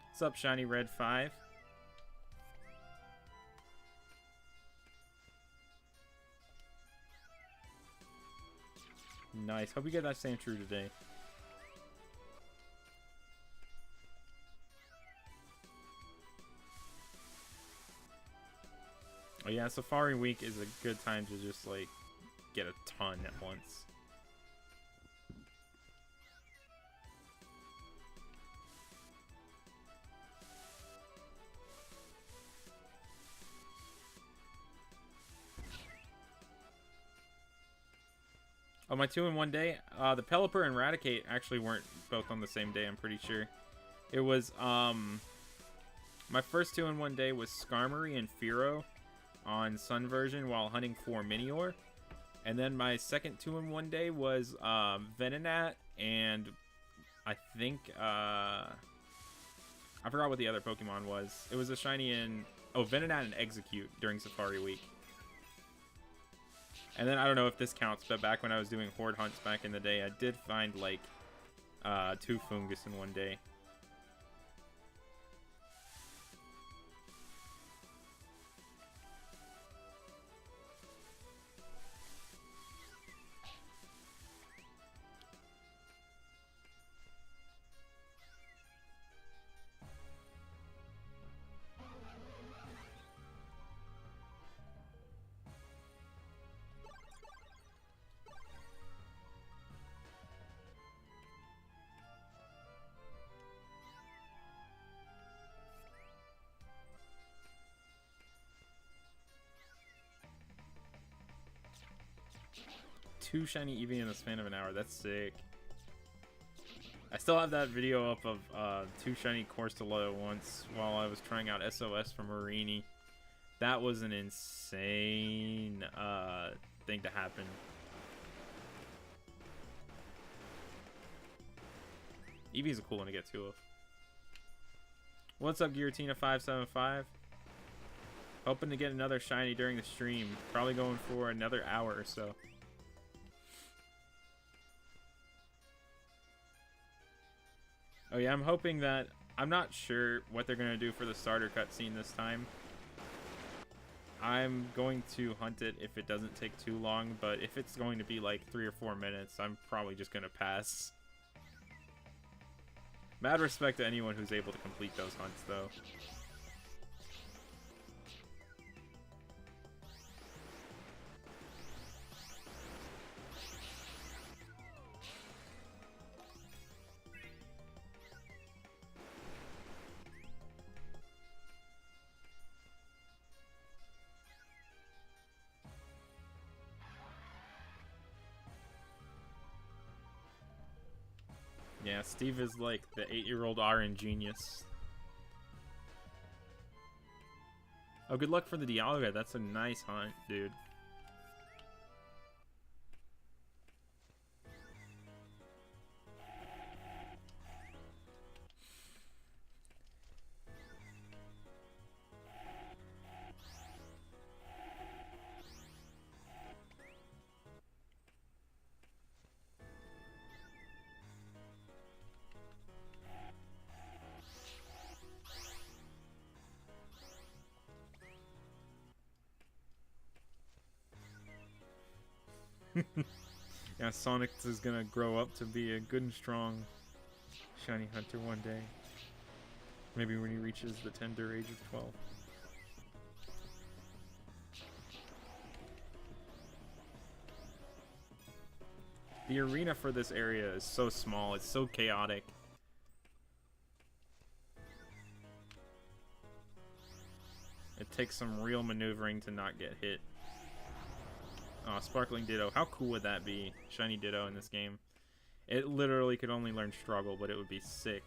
What's up, Shiny Red 5? Nice. Hope you get that same true today. Oh yeah, Safari Week is a good time to just like get a ton at once. Oh, my 2 in one day? The Pelipper and Raticate actually weren't both on the same day, I'm pretty sure. It was, my first 2 in one day was Skarmory and Fearow on Sun version while hunting for Minior. And then my second 2 in one day was, Venonat and I think, I forgot what the other Pokemon was. It was a shiny in, oh, Venonat and Execute during Safari Week. And then I don't know if this counts, but back when I was doing horde hunts back in the day, I did find like 2 Fungus in one day. Two shiny Eevee in the span of an hour. That's sick. I still have that video up of 2 shiny Corsola at once while I was trying out SOS for Marini. That was an insane thing to happen. Eevee's a cool one to get 2 of. What's up, Giratina575? Hoping to get another shiny during the stream. Probably going for another hour or so. Oh yeah, I'm hoping that... I'm not sure what they're going to do for the starter cutscene this time. I'm going to hunt it if it doesn't take too long, but if it's going to be like 3 or 4 minutes, I'm probably just going to pass. Mad respect to anyone who's able to complete those hunts, though. Yeah, Steve is like the 8-year-old RN genius. Oh, good luck for the Dialga. That's a nice hunt, dude. Yeah, Sonic is gonna grow up to be a good and strong shiny hunter one day. Maybe when he reaches the tender age of 12. The arena for this area is so small, it's so chaotic. It takes some real maneuvering to not get hit. Oh, Sparkling Ditto. How cool would that be? Shiny Ditto in this game. It literally could only learn Struggle, but it would be sick.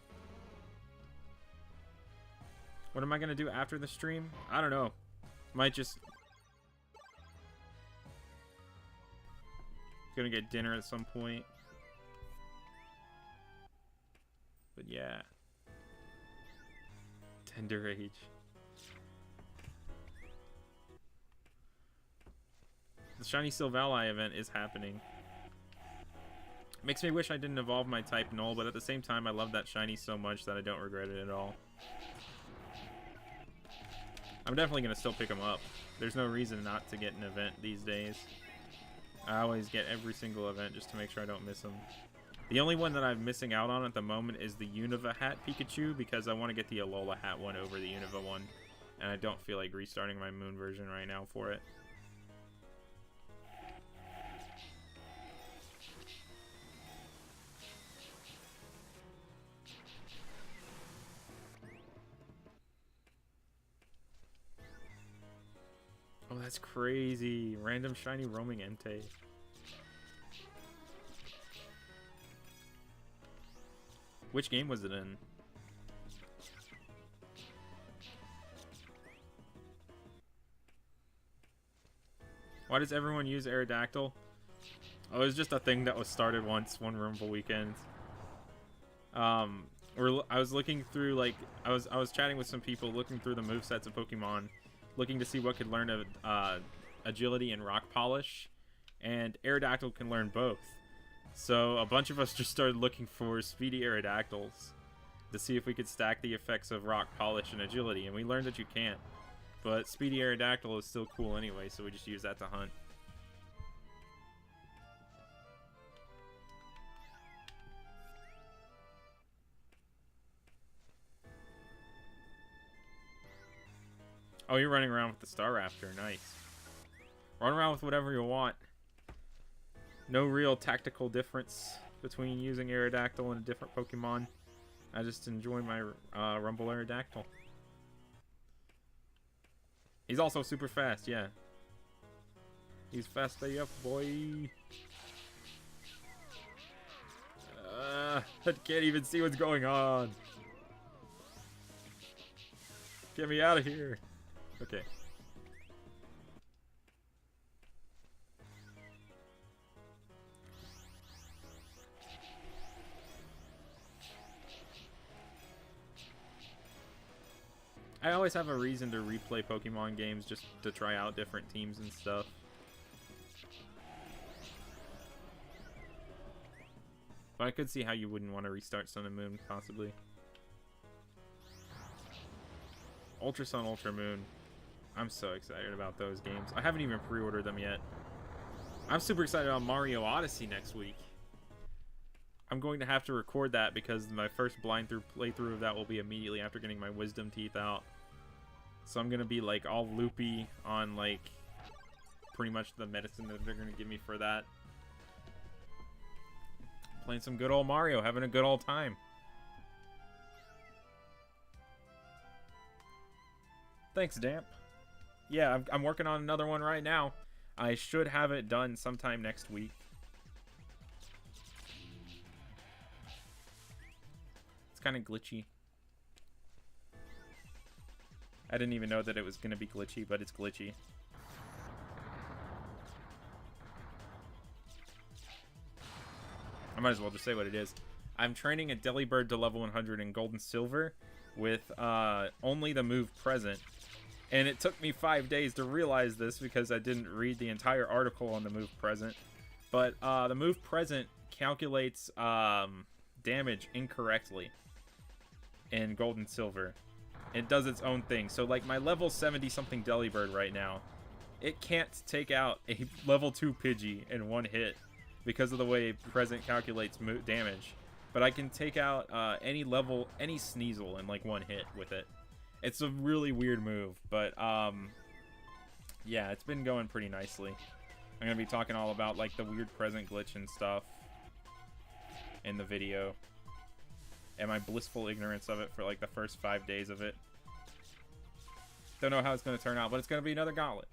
What am I going to do after the stream? I don't know. Might just... Gonna get dinner at some point. But yeah. Tender age. The Shiny Silvally event is happening. Makes me wish I didn't evolve my type Null, but at the same time I love that Shiny so much that I don't regret it at all. I'm definitely going to still pick them up. There's no reason not to get an event these days. I always get every single event just to make sure I don't miss them. The only one that I'm missing out on at the moment is the Unova hat Pikachu, because I want to get the Alola hat one over the Unova one. And I don't feel like restarting my Moon version right now for it. Oh, that's crazy. Random shiny roaming Entei. Which game was it in? Why does everyone use Aerodactyl? Oh, it was just a thing that was started once, one Rumble weekend. I was looking through, like, I was chatting with some people, looking through the movesets of Pokemon, looking to see what could learn agility and rock polish, and Aerodactyl can learn both. So a bunch of us just started looking for speedy Aerodactyls to see if we could stack the effects of rock polish and agility, and we learned that you can't. But speedy Aerodactyl is still cool anyway, so we just use that to hunt. Oh, you're running around with the Staraptor. Nice. Run around with whatever you want. No real tactical difference between using Aerodactyl and a different Pokemon. I just enjoy my Rumble Aerodactyl. He's also super fast, yeah. He's fast AF, boy. I can't even see what's going on. Get me out of here. Okay. I always have a reason to replay Pokemon games just to try out different teams and stuff. But I could see how you wouldn't want to restart Sun and Moon, possibly. Ultra Sun, Ultra Moon. I'm so excited about those games. I haven't even pre-ordered them yet. I'm super excited about Mario Odyssey next week. I'm going to have to record that because my first blind playthrough of that will be immediately after getting my wisdom teeth out. So I'm going to be like all loopy on like pretty much the medicine that they're going to give me for that. Playing some good old Mario, having a good old time. Thanks, Damp. Yeah, I'm working on another one right now. I should have it done sometime next week. It's kind of glitchy. I didn't even know that it was going to be glitchy, but it's glitchy. I might as well just say what it is. I'm training a Delibird to level 100 in Gold and Silver with only the move present. And it took me 5 days to realize this because I didn't read the entire article on the move present. But the move present calculates damage incorrectly in Gold and Silver. It does its own thing. So like my level 70 something Delibird right now, it can't take out a level 2 Pidgey in one hit because of the way present calculates damage. But I can take out any Sneasel in like one hit with it. It's a really weird move, but yeah, it's been going pretty nicely. I'm gonna be talking all about like the weird present glitch and stuff in the video, and my blissful ignorance of it for like the first 5 days of it. Don't know how it's gonna turn out, but it's gonna be another gauntlet.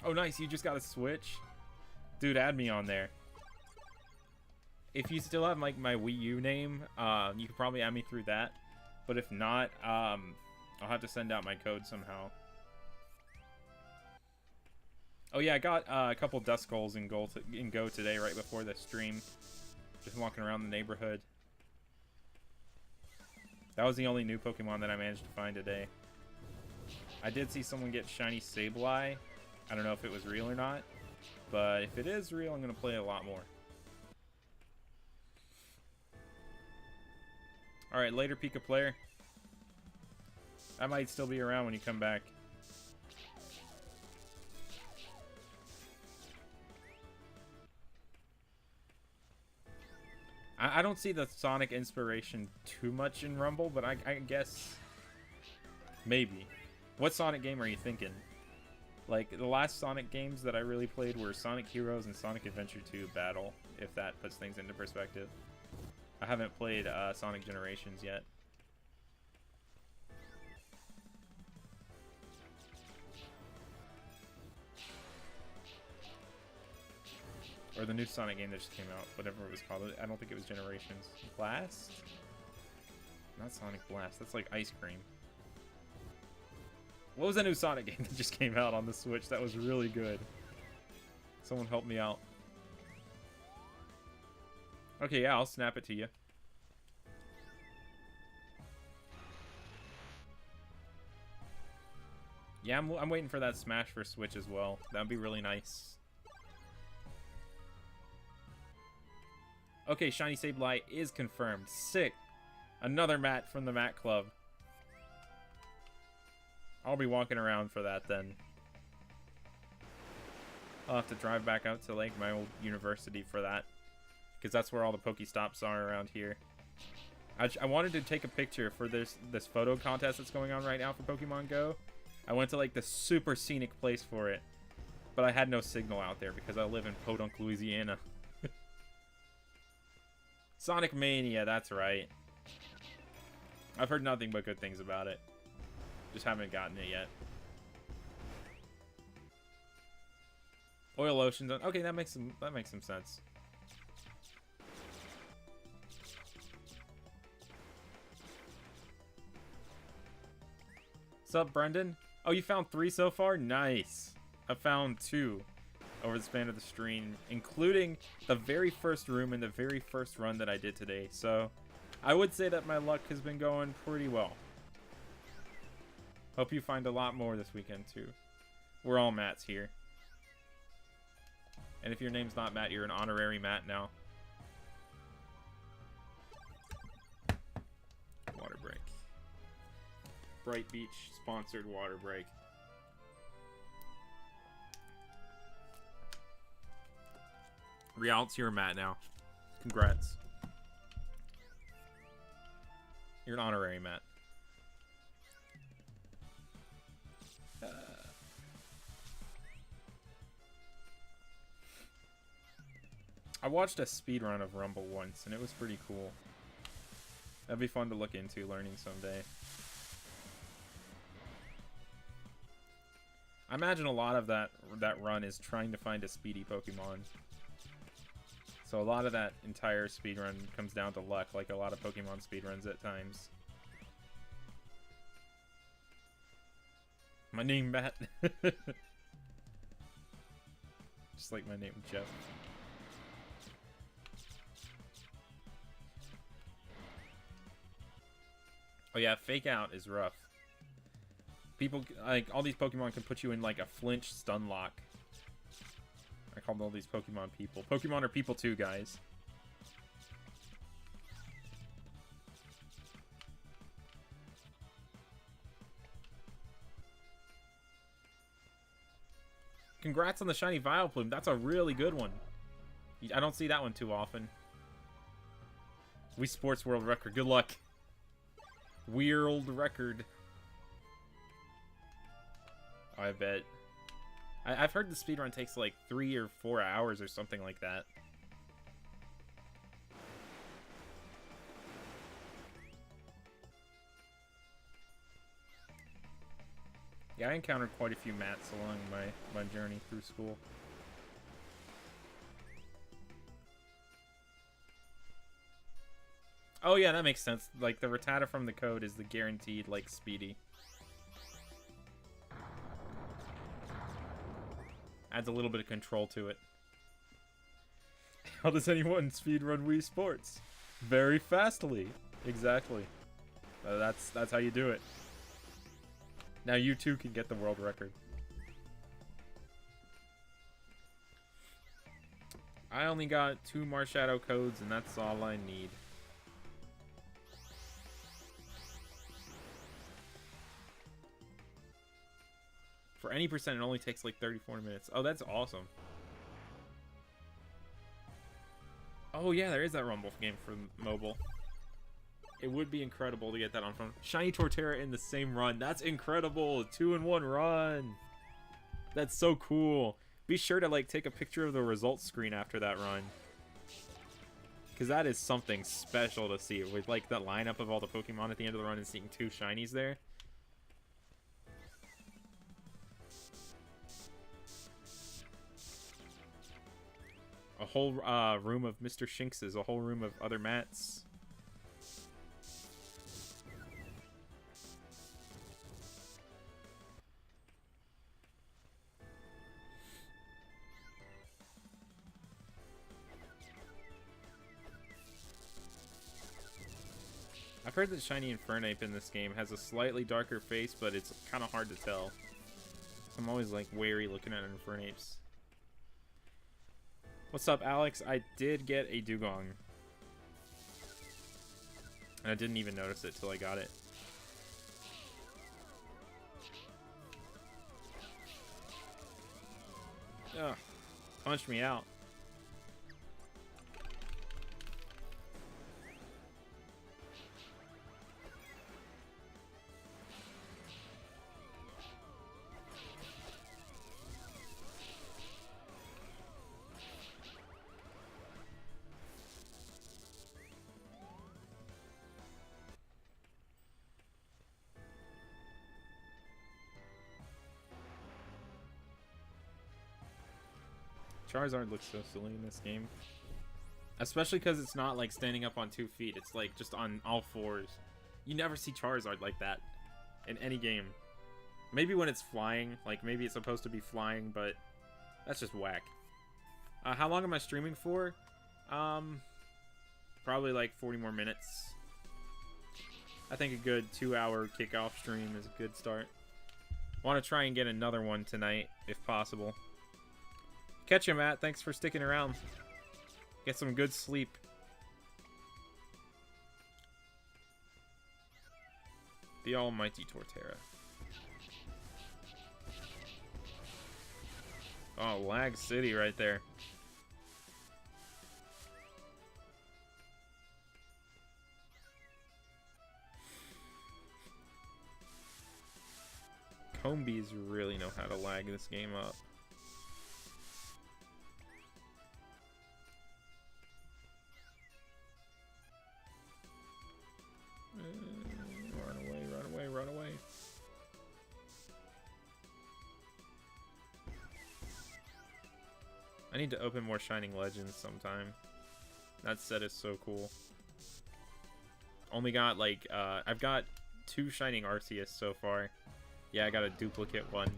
Oh, nice! You just got a Switch. Dude, add me on there. If you still have like my Wii U name, you could probably add me through that. But if not, I'll have to send out my code somehow. Oh yeah, I got a couple Duskulls in Go today right before the stream. Just walking around the neighborhood. That was the only new Pokemon that I managed to find today. I did see someone get shiny Sableye. I don't know if it was real or not. But if it is real, I'm going to play a lot more. Alright, later Pika player. I might still be around when you come back. I don't see the Sonic inspiration too much in Rumble, but I guess maybe. What Sonic game are you thinking? Like, the last Sonic games that I really played were Sonic Heroes and Sonic Adventure 2 Battle, if that puts things into perspective. I haven't played Sonic Generations yet. Or the new Sonic game that just came out, whatever it was called. I don't think it was Generations. Blast? Not Sonic Blast, that's like ice cream. What was that new Sonic game that just came out on the Switch that was really good? Someone help me out. Okay, yeah, I'll snap it to you. Yeah, I'm waiting for that Smash for Switch as well. That would be really nice. Okay, Shiny Sableye is confirmed. Sick. Another Matt from the Matt Club. I'll be walking around for that then. I'll have to drive back out to like my old university for that, because that's where all the Pokestops are around here. I wanted to take a picture for this photo contest that's going on right now for Pokemon Go. I went to like the super scenic place for it, but I had no signal out there because I live in Podunk, Louisiana. Sonic Mania, that's right. I've heard nothing but good things about it. Just haven't gotten it yet. Oil Ocean's on. Okay, that makes some sense. What's up, Brendan? Oh, you found 3 so far? Nice. I found 2. over the span of the stream, including the very first room and the very first run that I did today. So I would say that my luck has been going pretty well. Hope you find a lot more this weekend too. We're all Matts here. And if your name's not Matt, you're an honorary Matt now. Water break. Bright Beach sponsored water break. Realts, you're a Matt now. Congrats. You're an honorary Matt. I watched a speedrun of Rumble once, and it was pretty cool. That'd be fun to look into learning someday. I imagine a lot of that run is trying to find a speedy Pokemon. So a lot of that entire speedrun comes down to luck, like a lot of Pokemon speedruns at times. My name, Matt. Just like my name, Jeff. Oh yeah, Fake Out is rough. People, like, all these Pokemon can put you in, like, a flinch stun lock. I called all these Pokemon people. Pokemon are people too, guys. Congrats on the shiny Vileplume. That's a really good one. I don't see that one too often. Wii Sports World Record. Good luck. World record. Oh, I bet. I've heard the speedrun takes like 3 or 4 hours or something like that. Yeah, I encountered quite a few Matts along my journey through school. Oh yeah, that makes sense. Like, the Rattata from the code is the guaranteed, like, speedy. Adds a little bit of control to it. How does anyone speedrun Wii Sports? Very fastly. Exactly. That's how you do it. Now you too can get the world record. I only got 2 Marshadow codes, and that's all I need. For any percent, it only takes like 34 minutes. Oh, that's awesome. Oh yeah, there is that Rumble game for mobile. It would be incredible to get that on phone. Shiny Torterra in the same run. That's incredible. 2-in-1 run. That's so cool. Be sure to like take a picture of the results screen after that run, because that is something special to see with like the lineup of all the Pokemon at the end of the run and seeing 2 shinies there. A whole room of Mr. Shinxes, a whole room of other Matts. I've heard that Shiny Infernape in this game has a slightly darker face, but it's kind of hard to tell. So I'm always like wary looking at Infernapes. What's up, Alex? I did get a Dugong. And I didn't even notice it till I got it. Ugh. Punched me out. Charizard looks so silly in this game. Especially because it's not like standing up on 2 feet. It's like just on all 4s. You never see Charizard like that in any game. Maybe when it's flying. Like maybe it's supposed to be flying, but That's just whack. How long am I streaming for? Probably like 40 more minutes. I think a good 2-hour kickoff stream is a good start. Want to try and get another one tonight, if possible. Catch you, Matt. Thanks for sticking around. Get some good sleep. The almighty Torterra. Oh, Lag City right there. Combies really know how to lag this game up. Run away, run away, run away. I need to open more Shining Legends sometime. That set is so cool. Only got like, I've got 2 Shining Arceus so far. Yeah, I got a duplicate one.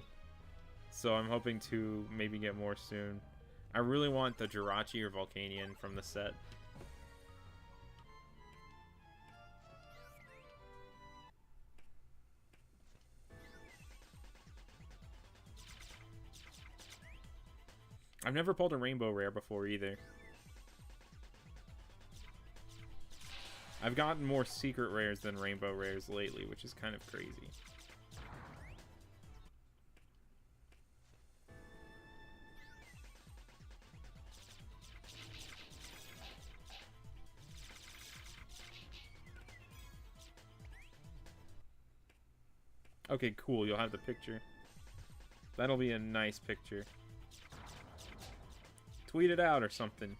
So I'm hoping to maybe get more soon. I really want the Jirachi or Volcanion from the set. I've never pulled a Rainbow Rare before either. I've gotten more Secret Rares than Rainbow Rares lately, which is kind of crazy. Okay, cool. You'll have the picture. That'll be a nice picture. Tweet it out or something.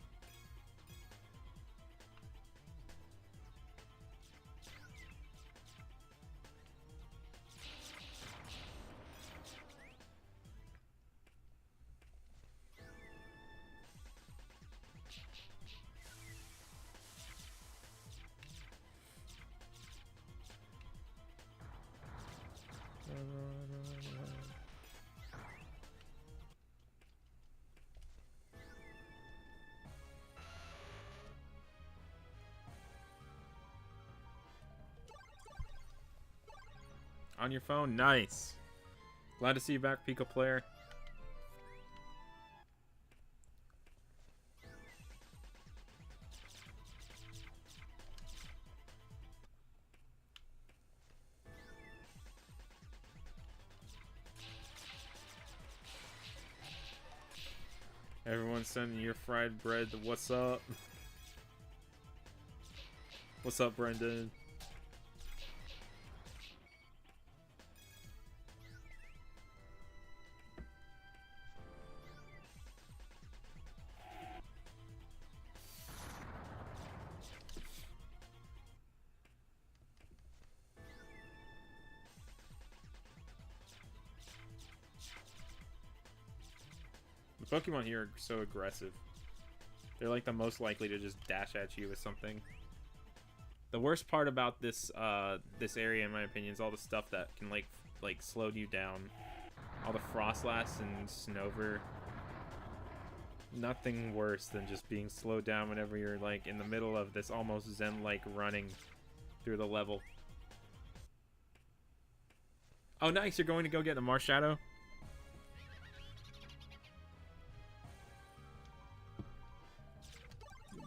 On your phone? Nice. Glad to see you back, Pika player. Everyone's sending your fried bread. What's up? What's up, Brendan? The Pokemon here are so aggressive. They're like the most likely to just dash at you with something. The worst part about this this area, in my opinion, is all the stuff that can like slow you down. All the Frostlass and Snover. Nothing worse than just being slowed down whenever you're like in the middle of this almost Zen-like running through the level. Oh, nice! You're going to go get the Marshadow?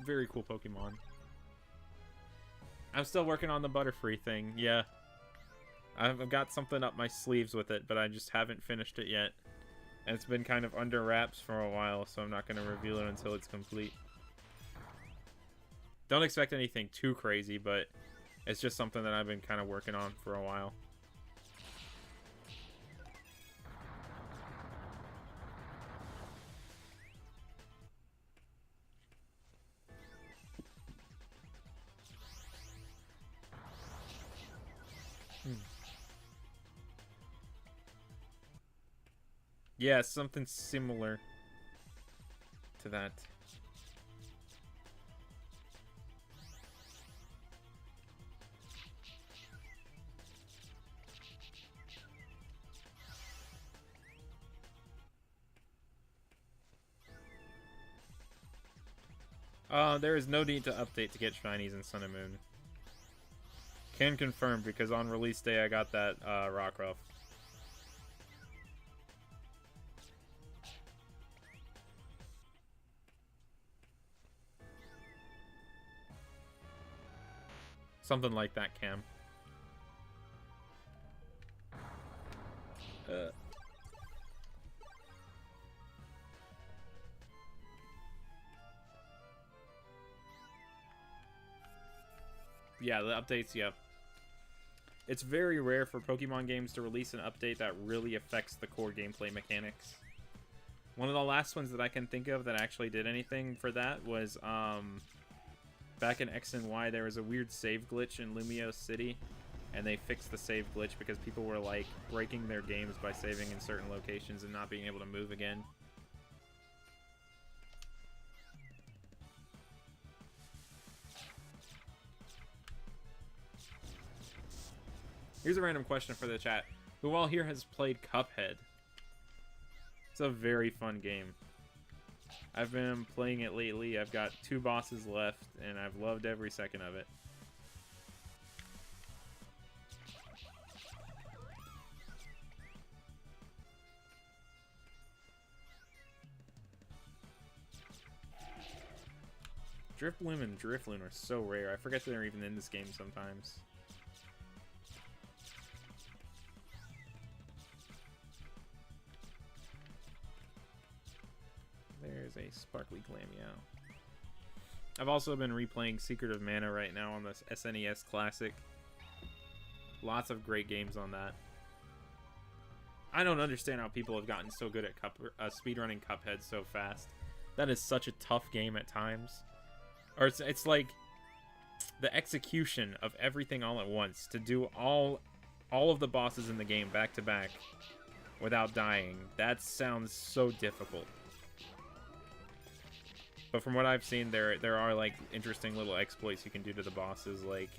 Very cool Pokemon. I'm still working on the Butterfree thing, yeah. I've got something up my sleeves with it, but I just haven't finished it yet. And it's been kind of under wraps for a while, so I'm not going to reveal it until it's complete. Don't expect anything too crazy, but it's just something that I've been kind of working on for a while. Yeah, something similar to that. There is no need to update to get shinies in Sun and Moon. Can confirm because on release day I got that Rockruff. Something like that, Cam. Yeah, the updates, yep. It's very rare for Pokemon games to release an update that really affects the core gameplay mechanics. One of the last ones that I can think of that actually did anything for that was, back in X and Y, there was a weird save glitch in Lumio City, and they fixed the save glitch because people were, like, breaking their games by saving in certain locations and not being able to move again. Here's a random question for the chat. Who all here has played Cuphead? It's a very fun game. I've been playing it lately. I've got 2 bosses left, and I've loved every second of it. Drifloon and Drifloon are so rare. I forget they're even in this game sometimes. There's a Sparkly Glammeow. I've also been replaying Secret of Mana right now on the SNES Classic. Lots of great games on that. I don't understand how people have gotten so good at speedrunning Cuphead so fast. That is such a tough game at times. Or it's like the execution of everything all at once. To do all of the bosses in the game back to back without dying. That sounds so difficult. But from what I've seen, there are like interesting little exploits you can do to the bosses, like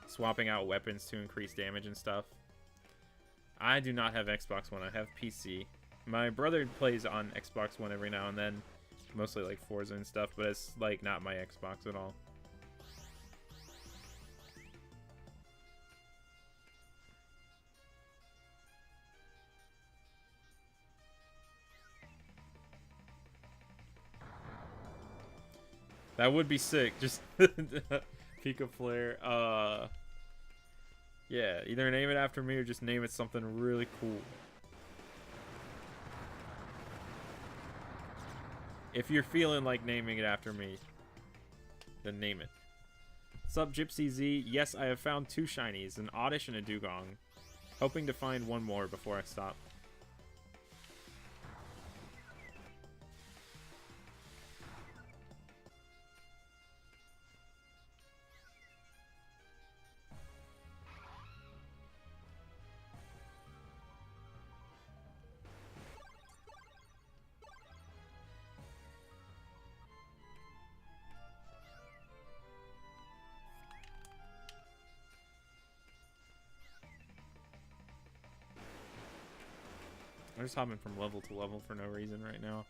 swapping out weapons to increase damage and stuff. I do not have Xbox One. I have PC. My brother plays on Xbox One every now and then, mostly like Forza and stuff, but it's like not my Xbox at all. That would be sick. Just Pika Flare. Yeah, either name it after me or just name it something really cool. If you're feeling like naming it after me, then name it. Sup, Gypsy Z? Yes, I have found 2 shinies, an Oddish and a Dugong. Hoping to find one more before I stop. I'm just hopping from level to level for no reason right now.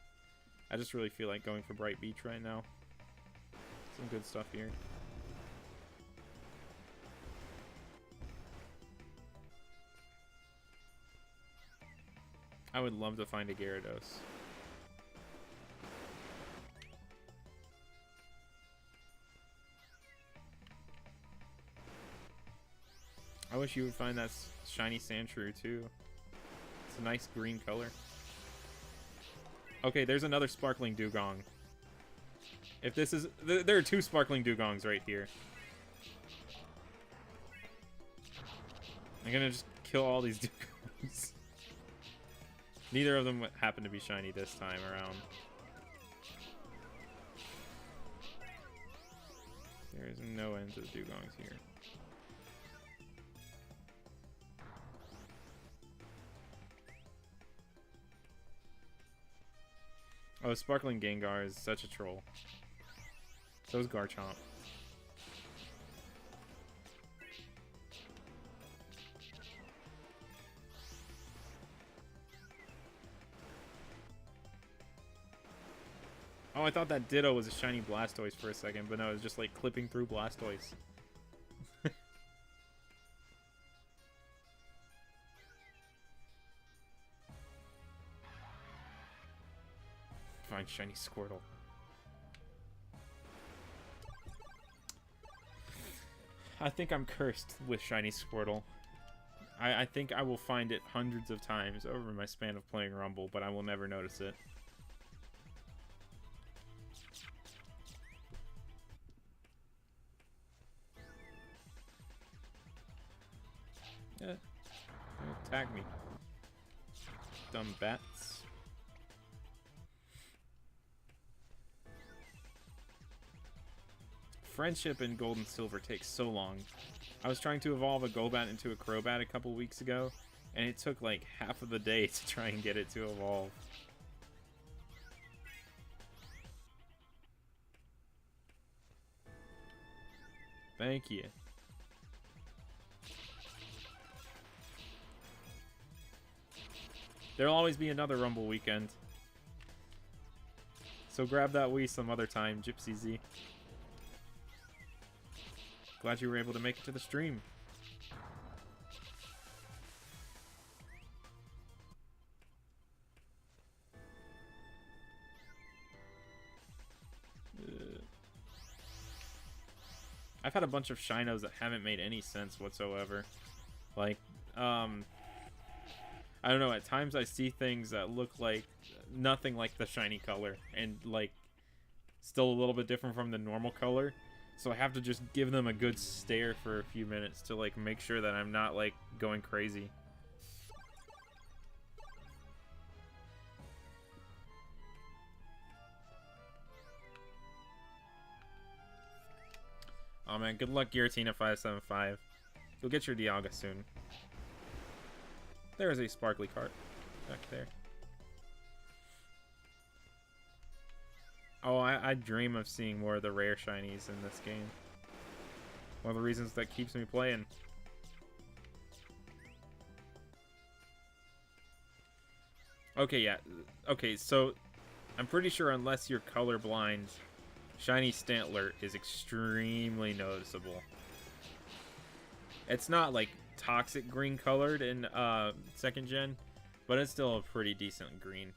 I just really feel like going for Bright Beach right now. Some good stuff here. I would love to find a Gyarados. I wish you would find that shiny Sandshrew too. It's a nice green color. Okay, there's another Sparkling Dugong. If this is... There are 2 Sparkling Dugongs right here. I'm gonna just kill all these Dugongs. Neither of them happen to be shiny this time around. There is no end to the Dugongs here. Oh, Sparkling Gengar is such a troll. So is Garchomp. Oh, I thought that Ditto was a shiny Blastoise for a second, but no, it was just like clipping through Blastoise. Find shiny Squirtle. I think I'm cursed with shiny Squirtle. I think I will find it hundreds of times over my span of playing Rumble, but I will never notice it. Yeah. Don't attack me. Dumb bats. Friendship in Gold and Silver takes so long. I was trying to evolve a Golbat into a Crobat a couple weeks ago, and it took like half of the day to try and get it to evolve. Thank you. There'll always be another Rumble weekend. So grab that Wii some other time, Gypsy Z. Glad you were able to make it to the stream. I've had a bunch of Shinos that haven't made any sense whatsoever. Like, I don't know, at times I see things that look like nothing like the shiny color and like still a little bit different from the normal color. So I have to just give them a good stare for a few minutes to like make sure that I'm not like going crazy. Oh man, good luck Giratina575. You'll get your Dialga soon. There is a sparkly cart back there. Oh, I dream of seeing more of the rare shinies in this game. One of the reasons that keeps me playing. Okay, yeah. Okay, so I'm pretty sure unless you're colorblind, shiny Stantler is extremely noticeable. It's not like toxic green colored in second gen, but it's still a pretty decent green.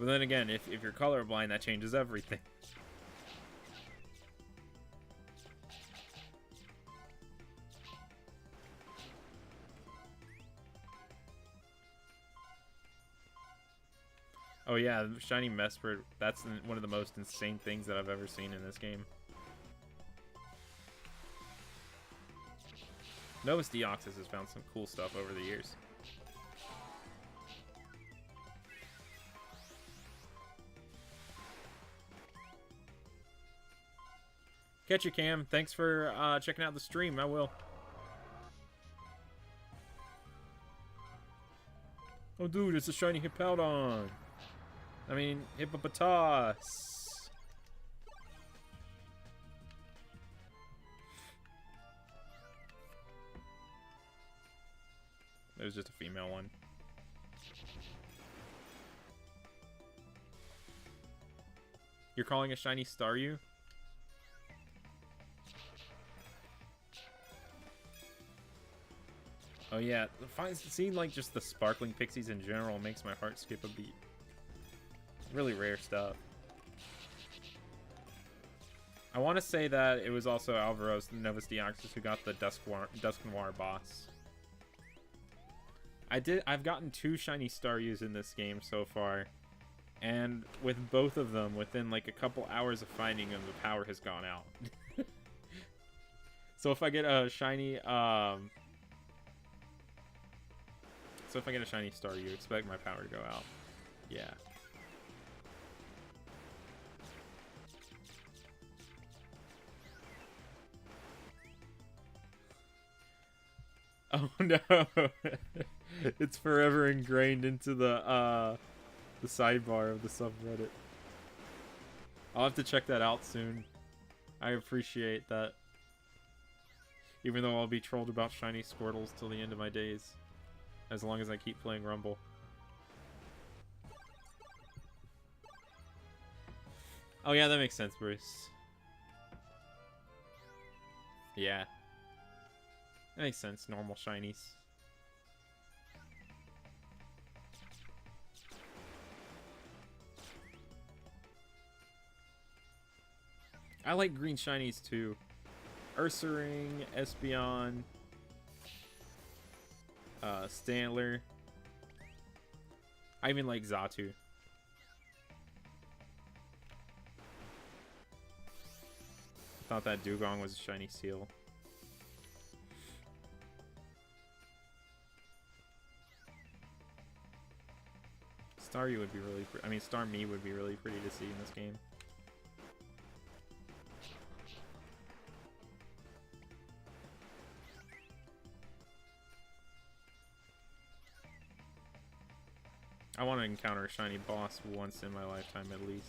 But then again, if you're colorblind, that changes everything. Oh yeah, shiny Mesprit, that's one of the most insane things that I've ever seen in this game. Novus Deoxys has found some cool stuff over the years. Catch you, Cam. Thanks for checking out the stream. I will. Oh, dude, it's a shiny Hippowdon. I mean, Hippopotas. It was just a female one. You're calling a shiny Staryu? Oh yeah, seeing like just the sparkling pixies in general makes my heart skip a beat. Really rare stuff. I want to say that it was also Alvaros Novus Deoxys who got the Dusk Noir boss. I've gotten 2 shiny Staryus in this game so far, and with both of them, within like a couple hours of finding them, the power has gone out. So if I get a shiny, Staryu, expect my power to go out. Yeah. Oh no. It's forever ingrained into the sidebar of the subreddit. I'll have to check that out soon. I appreciate that. Even though I'll be trolled about shiny Squirtles till the end of my days. As long as I keep playing Rumble. Oh yeah, that makes sense, Bruce. Yeah. That makes sense, normal shinies. I like green shinies too. Ursaring, Espeon, Stantler. I even like Xatu. Thought that Dugong was a shiny seal. Staryu would be really I mean, Starmie would be really pretty to see in this game. I want to encounter a shiny boss once in my lifetime at least.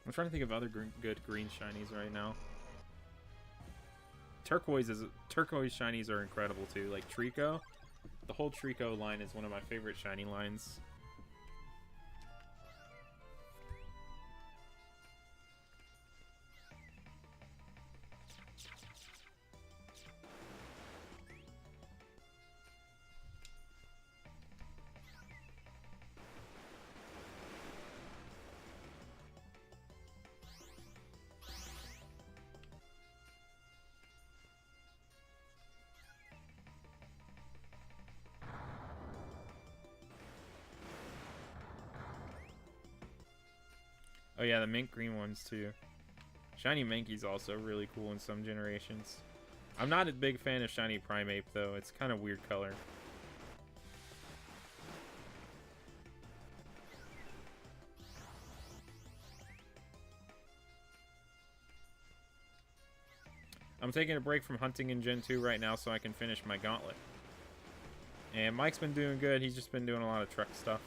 I'm trying to think of other good green shinies right now. Turquoise shinies are incredible too. Like Trico, the whole Trico line is one of my favorite shiny lines. Oh yeah, the mint green ones too. Shiny Mankey's also really cool in some generations. I'm not a big fan of shiny Primeape though. It's kind of weird color. I'm taking a break from hunting in Gen 2 right now so I can finish my gauntlet. And Mike's been doing good. He's just been doing a lot of truck stuff.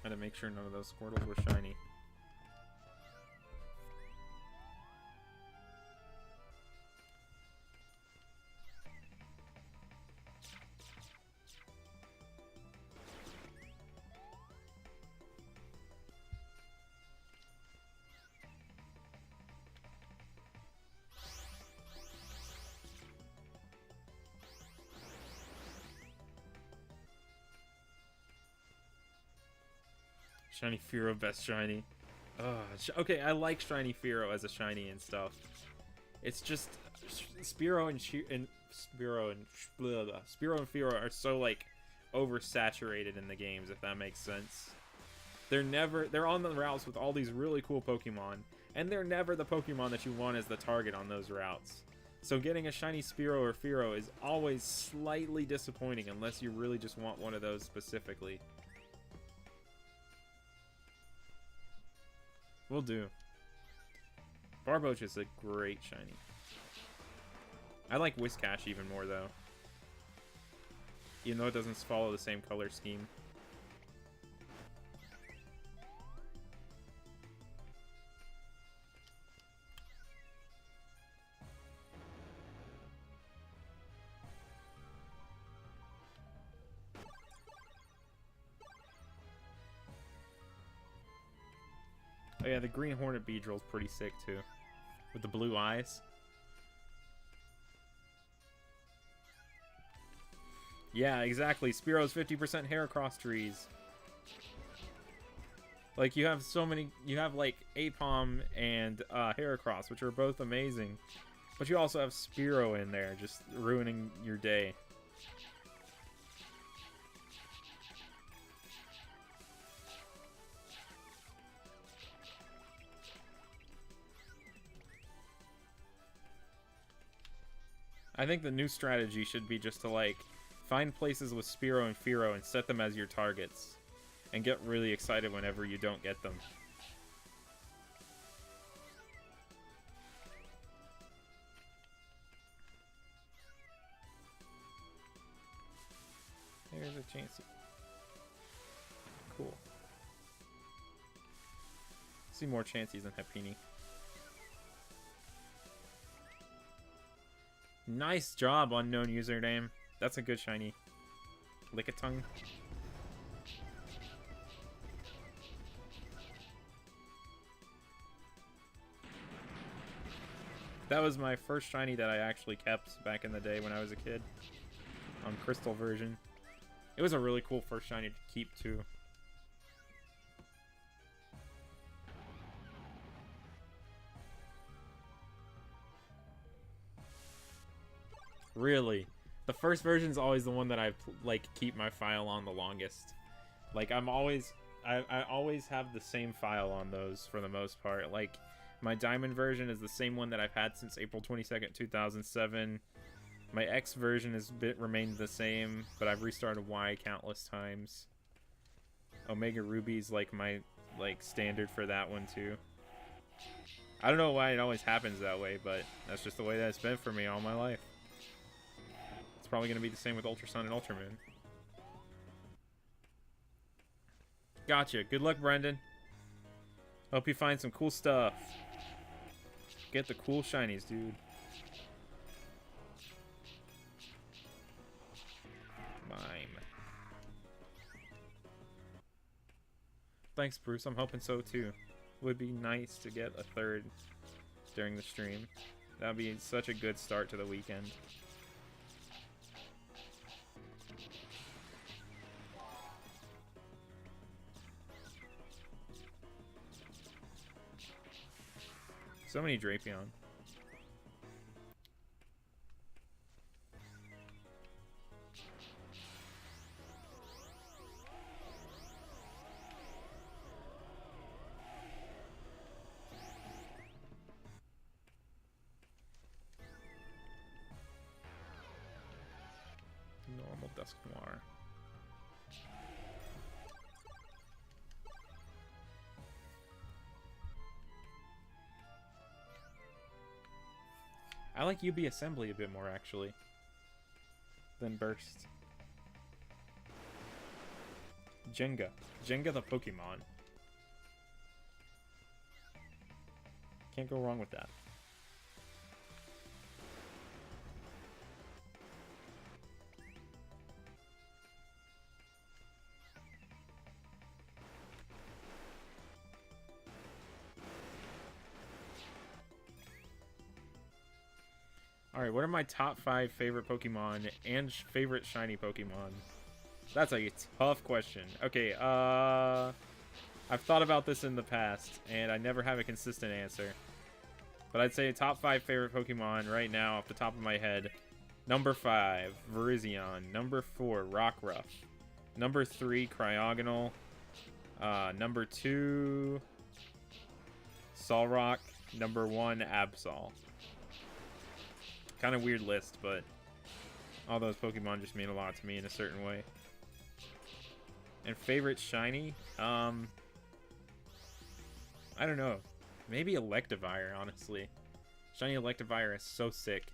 Had to make sure none of those Squirtles were shiny. Shiny Fearow, best shiny. Okay, I like shiny Fearow as a shiny and stuff. It's just Spearow and Spearow and Fearow are so like oversaturated in the games, if that makes sense. They're on the routes with all these really cool Pokemon, and they're never the Pokemon that you want as the target on those routes. So getting a shiny Spearow or Fearow is always slightly disappointing unless you really just want one of those specifically. Will do. Barboach is a great shiny. I like Whiscash even more though. Even though it doesn't follow the same color scheme. Oh yeah, the green Hornet Beedrill's pretty sick too. With the blue eyes. Yeah, exactly. Spearow's 50% Heracross trees. Like, you have so many... You have, like, Apom and Heracross, which are both amazing. But you also have Spearow in there, just ruining your day. I think the new strategy should be just to, like, find places with Spearow and Fearow and set them as your targets. And get really excited whenever you don't get them. Chansey. Cool. See more Chanseys than Happini. Nice job, unknown username. That's a good shiny. Lickitung. That was my first shiny that I actually kept back in the day when I was a kid. On Crystal version. It was a really cool first shiny to keep too. Really? The first version is always the one that I like keep my file on the longest. Like I always have the same file on those for the most part. Like my Diamond version is the same one that I've had since April 22nd, 2007. My X version has remained the same, but I've restarted Y countless times. Omega Ruby's like my standard for that one too. I don't know why it always happens that way, but that's just the way that it's been for me all my life. It's probably going to be the same with Ultra Sun and Ultra Moon. Gotcha. Good luck, Brendan. Hope you find some cool stuff. Get the cool shinies, dude. Mime. Thanks, Bruce. I'm hoping so, too. Would be nice to get a third during the stream. That would be such a good start to the weekend. So many Drapion. Normal Dusknoir. I like UB Assembly a bit more, actually, than Burst. Jenga. Jenga the Pokemon. Can't go wrong with that. Alright, what are my top 5 favorite Pokemon and favorite shiny Pokemon? That's a tough question. Okay, I've thought about this in the past, and I never have a consistent answer. But I'd say top 5 favorite Pokemon right now off the top of my head. Number 5, Virizion. Number 4, Rockruff. Number 3, Cryogonal. Number 2, Solrock. Number 1, Absol. Kind of weird list, but all those Pokemon just mean a lot to me in a certain way. And favorite shiny? I don't know. Maybe Electivire, honestly. Shiny Electivire is so sick.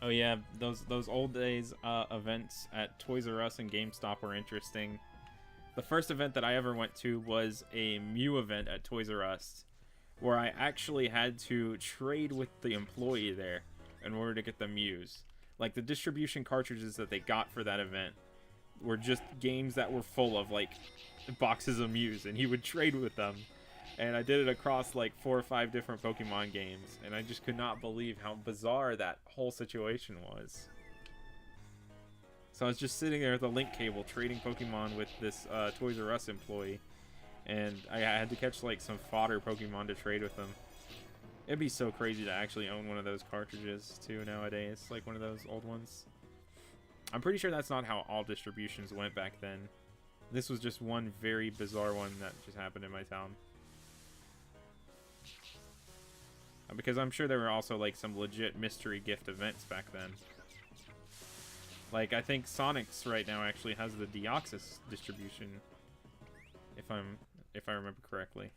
Oh yeah, those old days events at Toys R Us and GameStop were interesting. The first event that I ever went to was a Mew event at Toys R Us, where I actually had to trade with the employee there in order to get the Mews. Like, the distribution cartridges that they got for that event were just games that were full of, like, boxes of Mews, and he would trade with them. And I did it across like 4 or 5 different Pokemon games, and I just could not believe how bizarre that whole situation was. So I was just sitting there with a link cable trading Pokemon with this Toys R Us employee, and I had to catch like some fodder Pokemon to trade with them. It'd be so crazy to actually own one of those cartridges too nowadays, like one of those old ones. I'm pretty sure that's not how all distributions went back then. This was just one very bizarre one that just happened in my town. Because I'm sure there were also like some legit mystery gift events back then. Like I think Sonic's right now actually has the Deoxys distribution, if I remember correctly.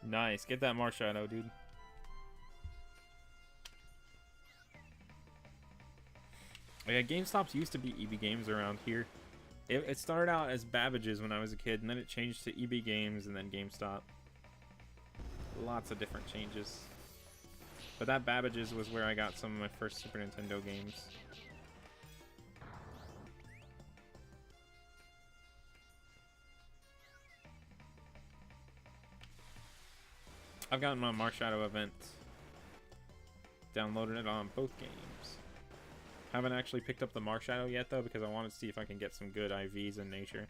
Nice. Get that Marshadow, dude. Yeah, GameStops used to be EB Games around here. It started out as Babbage's when I was a kid, and then it changed to EB Games and then GameStop. Lots of different changes. But that Babbage's was where I got some of my first Super Nintendo games. I've gotten my Marshadow event. Downloaded it on both games. Haven't actually picked up the Marshadow yet though, because I want to see if I can get some good IVs in nature.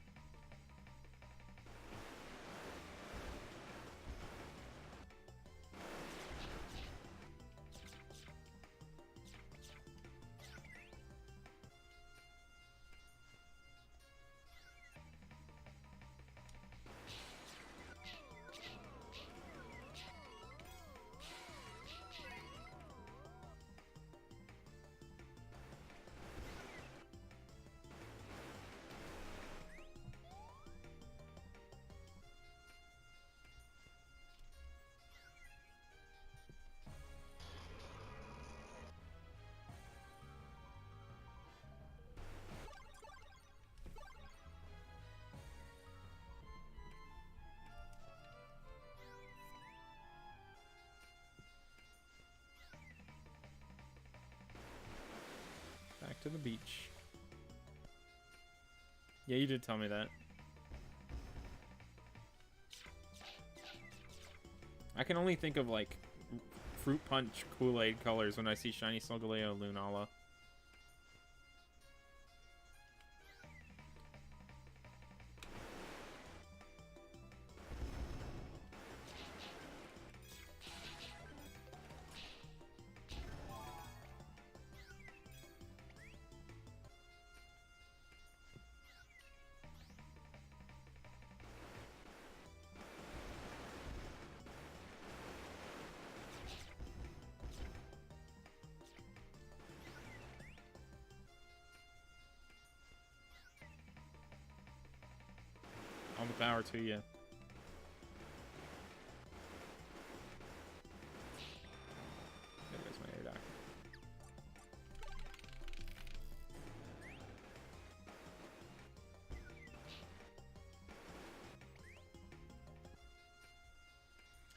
Back to the beach. Yeah, you did tell me that. I can only think of like fruit punch Kool-Aid colors when I see shiny Solgaleo Lunala. All the power to you. There goes my air doctor.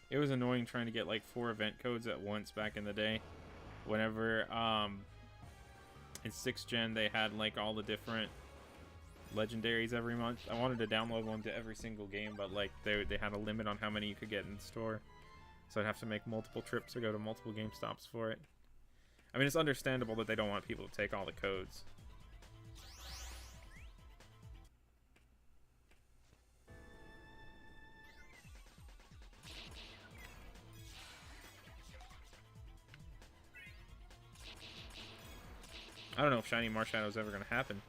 It was annoying trying to get like 4 event codes at once back in the day. Whenever in 6th gen they had like all the different legendaries every month. I wanted to download one to every single game, but like they had a limit on how many you could get in the store, so I'd have to make multiple trips or go to multiple GameStops for it. I mean, it's understandable that they don't want people to take all the codes. I don't know if Shiny Marshadow is ever going to happen.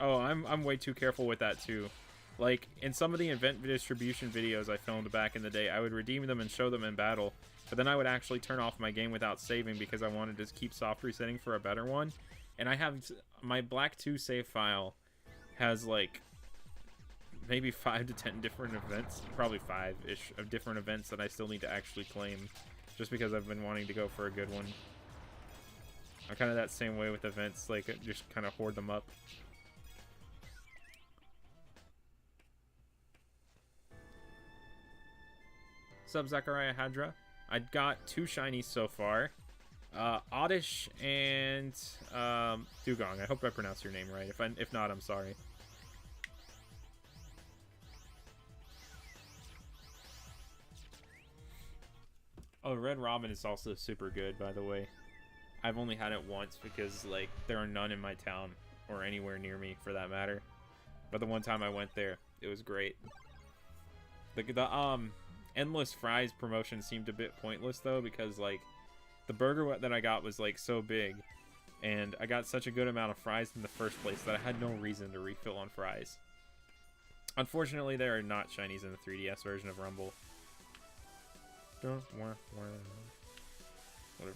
Oh, I'm way too careful with that too. Like, in some of the event distribution videos I filmed back in the day, I would redeem them and show them in battle, but then I would actually turn off my game without saving because I wanted to keep soft resetting for a better one. And I have my Black 2 save file has like maybe 5 to 10 different events, probably 5-ish of different events that I still need to actually claim, just because I've been wanting to go for a good one. I'm kind of that same way with events, like just kind of hoard them up. Sub Zachariah Hadra. I got 2 shinies so far. Oddish and Dugong. I hope I pronounced your name right. If not, I'm sorry. Oh, Red Robin is also super good, by the way. I've only had it once because, like, there are none in my town or anywhere near me, for that matter. But the one time I went there, it was great. The Endless Fries promotion seemed a bit pointless, though, because, like, the burger that I got was, like, so big, and I got such a good amount of fries in the first place that I had no reason to refill on fries. Unfortunately, there are not shinies in the 3DS version of Rumble. Whatever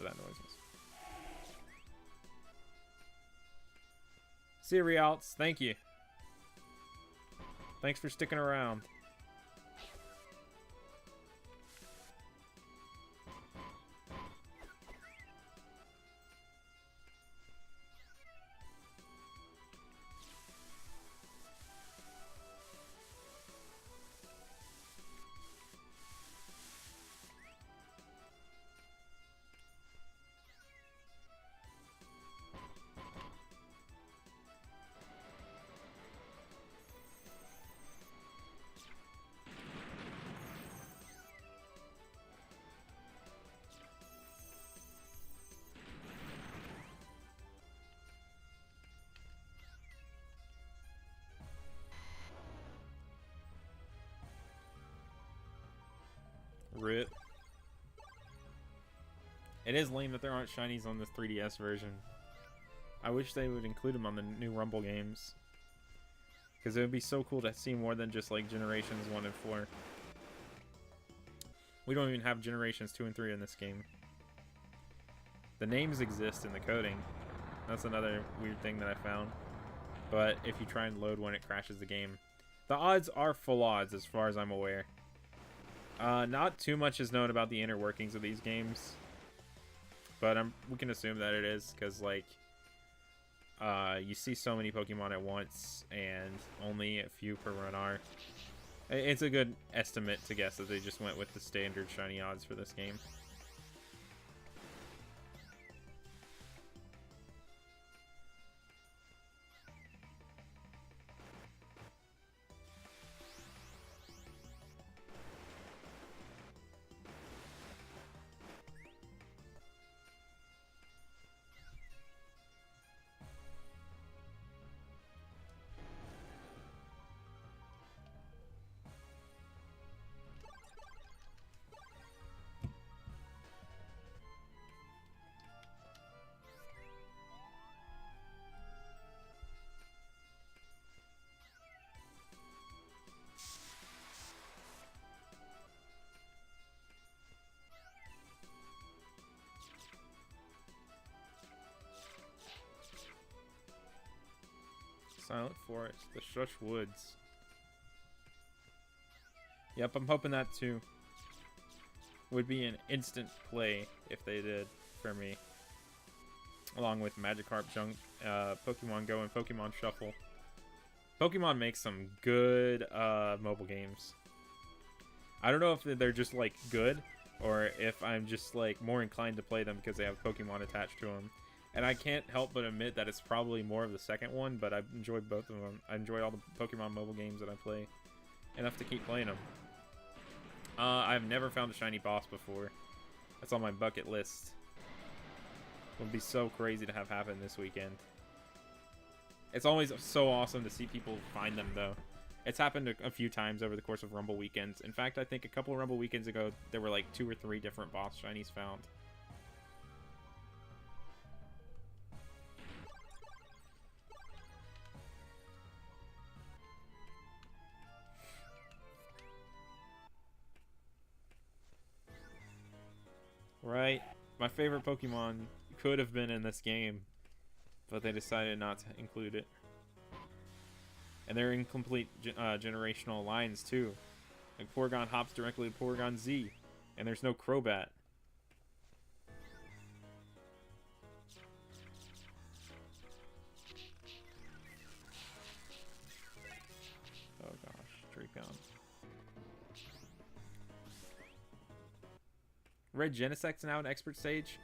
that noise was. Cereals, thank you. Thanks for sticking around. Rip. It is lame that there aren't shinies on this 3DS version. I wish they would include them on the new Rumble games. Because it would be so cool to see more than just, like, Generations 1 and 4. We don't even have Generations 2 and 3 in this game. The names exist in the coding. That's another weird thing that I found. But if you try and load one, it crashes the game. The odds are full odds, as far as I'm aware. Not too much is known about the inner workings of these games. But we can assume that it is, because, like, you see so many Pokemon at once, and only a few per run are. It's a good estimate to guess that they just went with the standard shiny odds for this game. Silent Forest, the Shush Woods. Yep, I'm hoping that too. Would be an instant play if they did for me. Along with Magikarp Junk, Pokemon Go, and Pokemon Shuffle. Pokemon makes some good mobile games. I don't know if they're just, like, good, or if I'm just, like, more inclined to play them because they have Pokemon attached to them. And I can't help but admit that it's probably more of the second one, but I've enjoyed both of them. I enjoy all the Pokemon mobile games that I play enough to keep playing them. I've never found a shiny boss before. That's on my bucket list. It would be so crazy to have happen this weekend. It's always so awesome to see people find them, though. It's happened a few times over the course of Rumble weekends. In fact, I think a couple of Rumble weekends ago, there were like 2 or 3 different boss shinies found. Right. My favorite Pokemon could have been in this game, but they decided not to include it. And they're incomplete generational lines, too. Like, Porygon hops directly to Porygon Z, and there's no Crobat. Oh gosh, Dracon. Red Genesect's now an expert stage.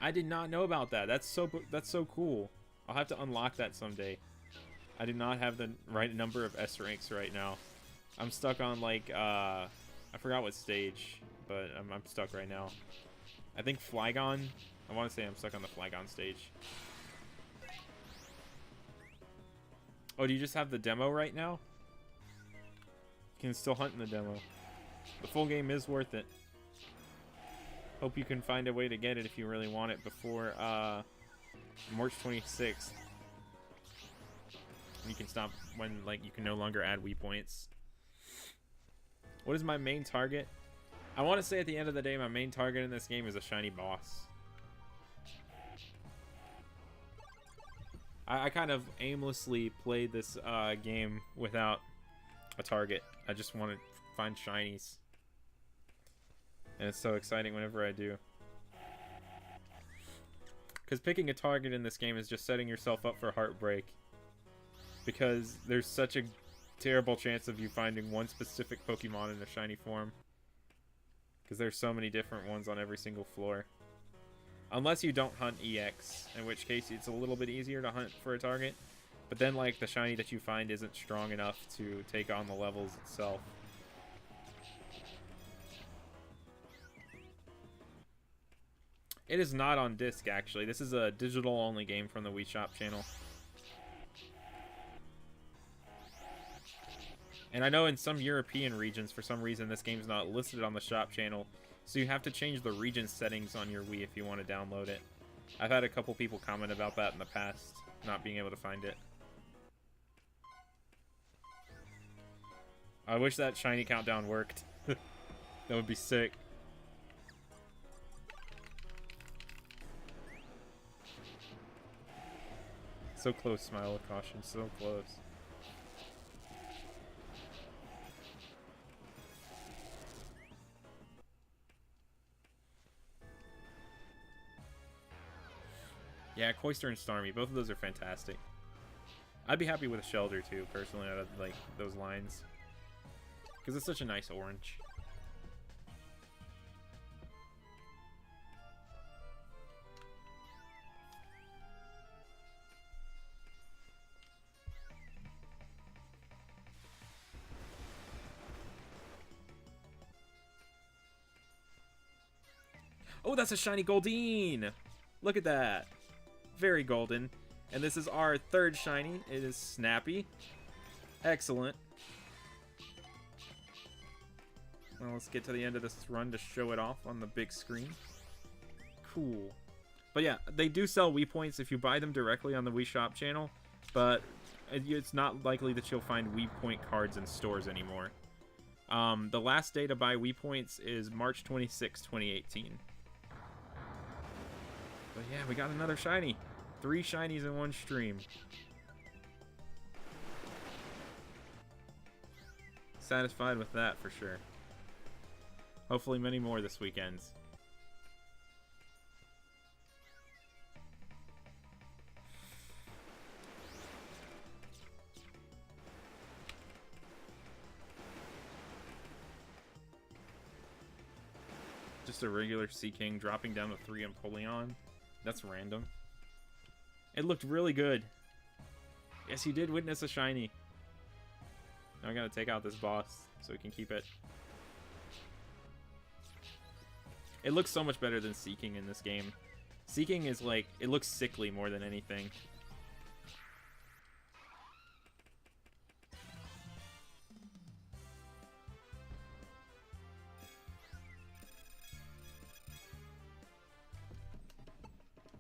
I did not know about that. That's so cool. I'll have to unlock that someday. I do not have the right number of S ranks right now. I'm stuck on like I forgot what stage, but I'm stuck right now. I think Flygon. I want to say I'm stuck on the Flygon stage. Oh, do you just have the demo right now? You can still hunt in the demo. The full game is worth it. Hope you can find a way to get it if you really want it before March 26th. You can stop when like you can no longer add Wii points. What is my main target? I want to say at the end of the day, my main target in this game is a shiny boss. I kind of aimlessly played this game without a target. I just want to find shinies. And it's so exciting whenever I do. Because picking a target in this game is just setting yourself up for heartbreak. Because there's such a terrible chance of you finding one specific Pokemon in a shiny form. Because there's so many different ones on every single floor. Unless you don't hunt EX, in which case it's a little bit easier to hunt for a target. But then, like, the shiny that you find isn't strong enough to take on the levels itself. It is not on disc, actually. This is a digital-only game from the Wii Shop channel. And I know in some European regions, for some reason, this game's not listed on the shop channel. So you have to change the region settings on your Wii if you want to download it. I've had a couple people comment about that in the past, not being able to find it. I wish that shiny countdown worked. That would be sick. So close, Smile of Caution, so close. Yeah, Cloyster and Starmie, both of those are fantastic. I'd be happy with a Shelter too, personally, out of like those lines. Because it's such a nice orange. Oh, that's a shiny Goldeen! Look at that. Very golden. And this is our third shiny. It is Snappy. Excellent. Well, let's get to the end of this run to show it off on the big screen. Cool. But yeah, they do sell Wii points if you buy them directly on the Wii Shop channel, but it's not likely that you'll find Wii point cards in stores anymore. The last day to buy Wii points is March 26, 2018. But yeah, we got another shiny. 3 shinies in one stream. Satisfied with that for sure. Hopefully many more this weekend. Just a regular Sea King dropping down to 3 Empoleon. That's random. It looked really good. Yes, you did witness a shiny. Now I gotta take out this boss so we can keep it. It looks so much better than Seeking in this game. Seeking is like, it looks sickly more than anything.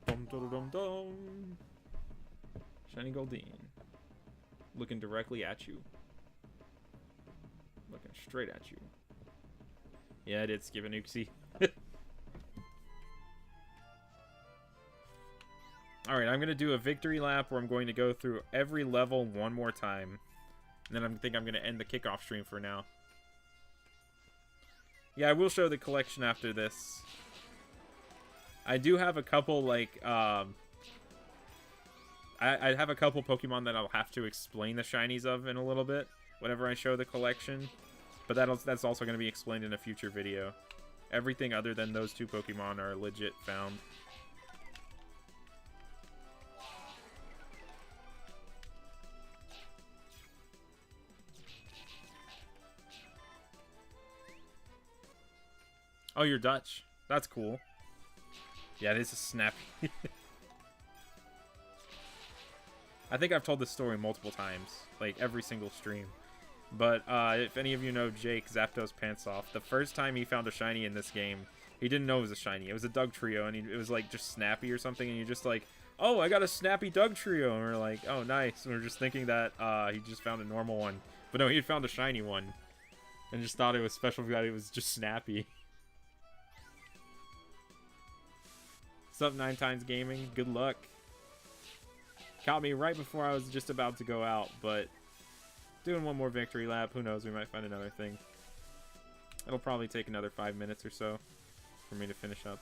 Dum dum dum dum. Shiny Goldeen. Looking directly at you. Looking straight at you. Yeah, I did skip an Uxie. Alright, I'm going to do a victory lap where I'm going to go through every level one more time. And then I think I'm going to end the kickoff stream for now. Yeah, I will show the collection after this. I do have a couple, like, I have a couple Pokemon that I'll have to explain the shinies of in a little bit, whenever I show the collection. But that's also going to be explained in a future video. Everything other than those 2 Pokemon are legit found. Oh, you're Dutch. That's cool. Yeah, it is a snappy. I think I've told this story multiple times, like every single stream. But if any of you know Jake, Zapdos Pants Off, the first time he found a shiny in this game, he didn't know it was a shiny. It was a Doug Trio, and it was like just snappy or something, and you're just like, oh, I got a snappy Doug Trio, and we're like, oh, nice. And we're just thinking that he just found a normal one. But no, he had found a shiny one, and just thought it was special that it was just snappy. What's up, 9 Times Gaming? Good luck. Caught me right before I was just about to go out, but doing one more victory lap. Who knows? We might find another thing. It'll probably take another 5 minutes or so for me to finish up.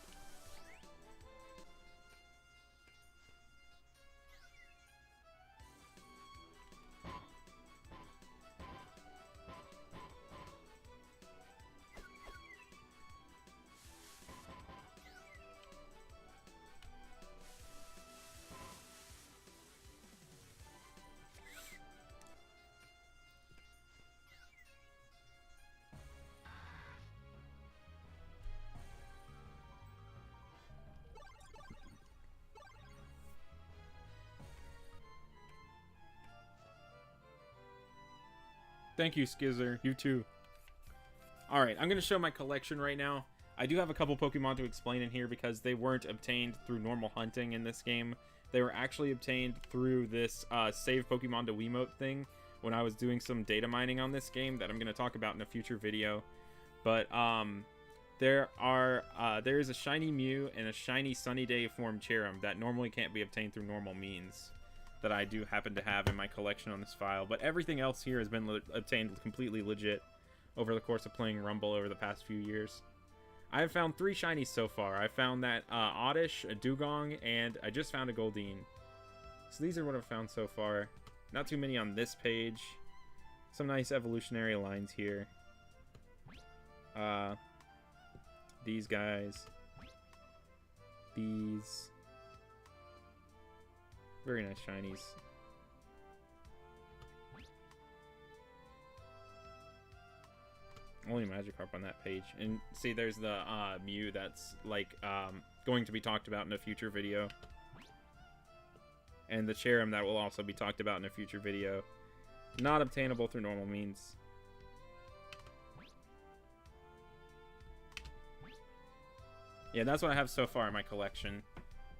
Thank you, Skizzer. You too. Alright, I'm going to show my collection right now. I do have a couple Pokemon to explain in here because they weren't obtained through normal hunting in this game. They were actually obtained through this Save Pokemon to Wiimote thing when I was doing some data mining on this game that I'm going to talk about in a future video. But there is a shiny Mew and a shiny Sunny Day form Cherim that normally can't be obtained through normal means, that I do happen to have in my collection on this file, but everything else here has been obtained completely legit over the course of playing Rumble over the past few years. I have found 3 shinies so far. I found that Oddish, a Dugong, and I just found a Goldeen. So these are what I've found so far. Not too many on this page. Some nice evolutionary lines here. These guys. These. Very nice shinies. Only Magikarp on that page. And see, there's the Mew that's like going to be talked about in a future video. And the Cherim that will also be talked about in a future video. Not obtainable through normal means. Yeah, that's what I have so far in my collection.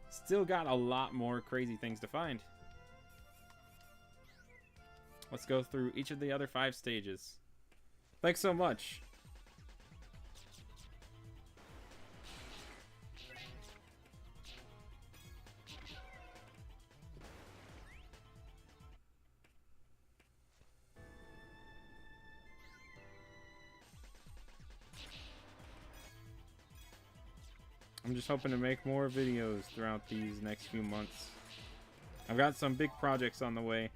Still got a lot more crazy things to find. Let's go through each of the other 5 stages. Thanks so much. I'm just hoping to make more videos throughout these next few months. I've got some big projects on the way.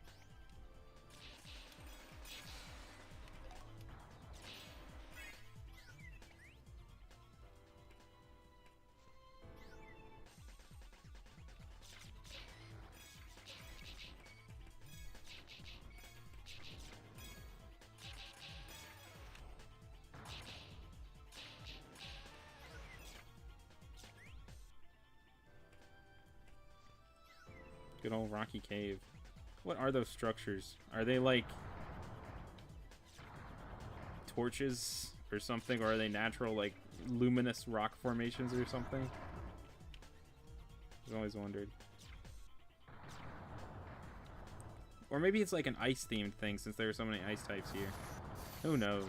Good old rocky cave. What are those structures? Are they like torches or something, or are they natural like luminous rock formations or something? I've always wondered. Or maybe it's like an ice themed thing since there are so many ice types here. Who knows?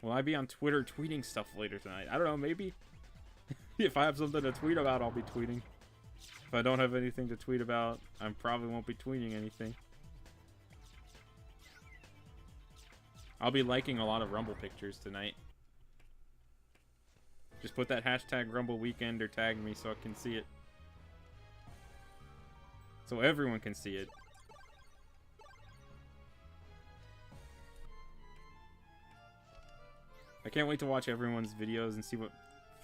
Will I be on Twitter tweeting stuff later tonight? I don't know, maybe. If I have something to tweet about, I'll be tweeting. If I don't have anything to tweet about, I probably won't be tweeting anything. I'll be liking a lot of Rumble pictures tonight. Just put that hashtag Rumble Weekend or tag me so I can see it. So everyone can see it. I can't wait to watch everyone's videos and see what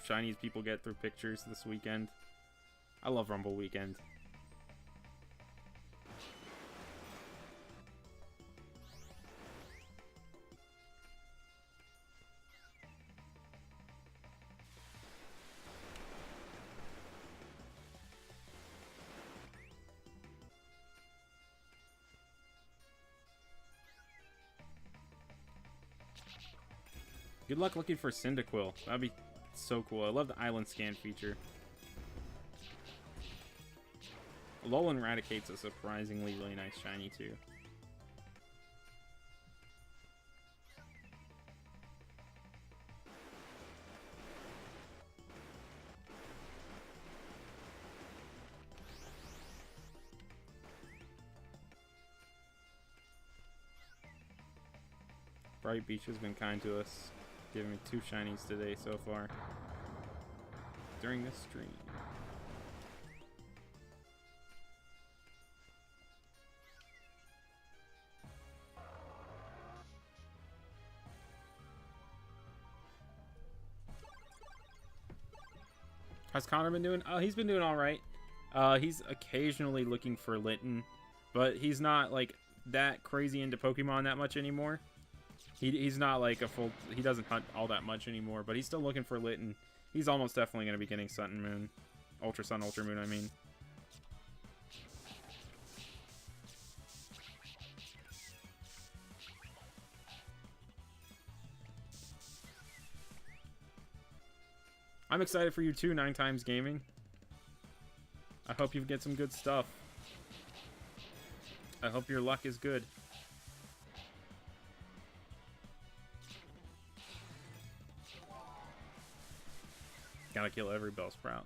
shinies people get through pictures this weekend. I love Rumble Weekend. Good luck looking for Cyndaquil. That'd be so cool. I love the island scan feature. Alolan Raticate's a surprisingly really nice shiny too. Bright Beach has been kind to us, giving me 2 shinies today so far during this stream. How's Connor been doing? He's been doing all right. He's occasionally looking for Litten, but he's not like that crazy into Pokemon that much anymore. He's not like a full... He doesn't hunt all that much anymore, but he's still looking for Litten. He's almost definitely going to be getting Sun and Moon. Ultra Sun, Ultra Moon, I mean. I'm excited for you too, 9 Times Gaming. I hope you get some good stuff. I hope your luck is good. Gotta kill every Bellsprout.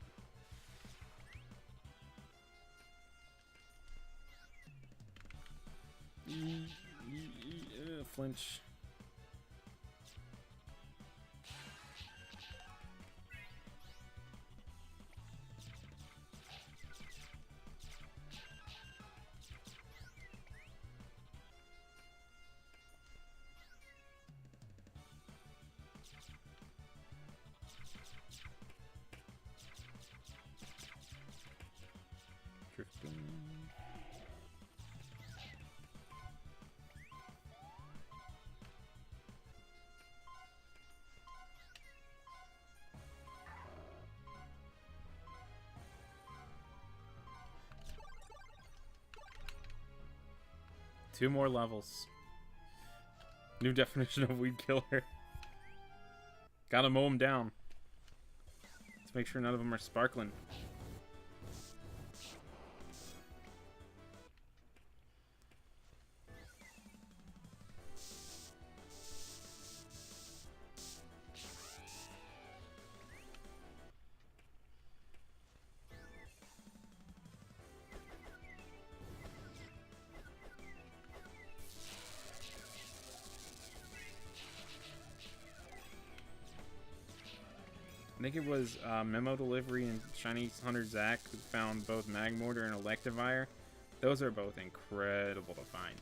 Flinch. Drifting. Two more levels. New definition of weed killer. Gotta mow them down. Let's make sure none of them are sparkling. I think it was Memo Delivery and Shiny Hunter Zach who found both Magmortar and Electivire. Those are both incredible to find.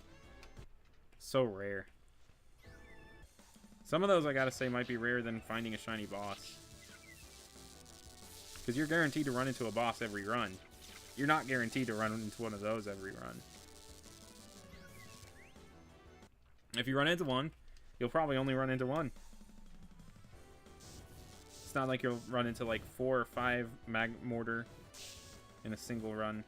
So rare. Some of those, I gotta say, might be rarer than finding a shiny boss. Because you're guaranteed to run into a boss every run. You're not guaranteed to run into one of those every run. If you run into one, you'll probably only run into one. It's not like you'll run into like 4 or 5 Magmortar in a single run.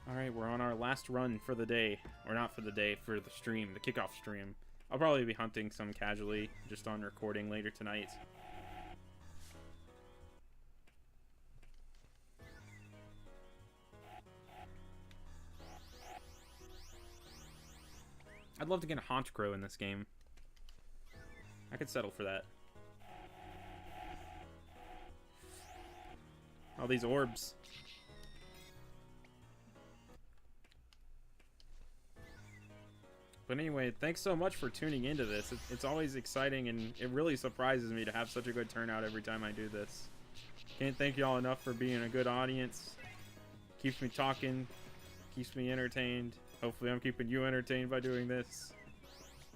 Alright, we're on our last run for the day. Or not for the day, for the stream, the kickoff stream. I'll probably be hunting some casually, just on recording later tonight. I'd love to get a Honchkrow in this game. I could settle for that. All these orbs. But anyway, thanks so much for tuning into this. It's always exciting, and it really surprises me to have such a good turnout every time I do this. Can't thank y'all enough for being a good audience. Keeps me talking, keeps me entertained. Hopefully I'm keeping you entertained by doing this.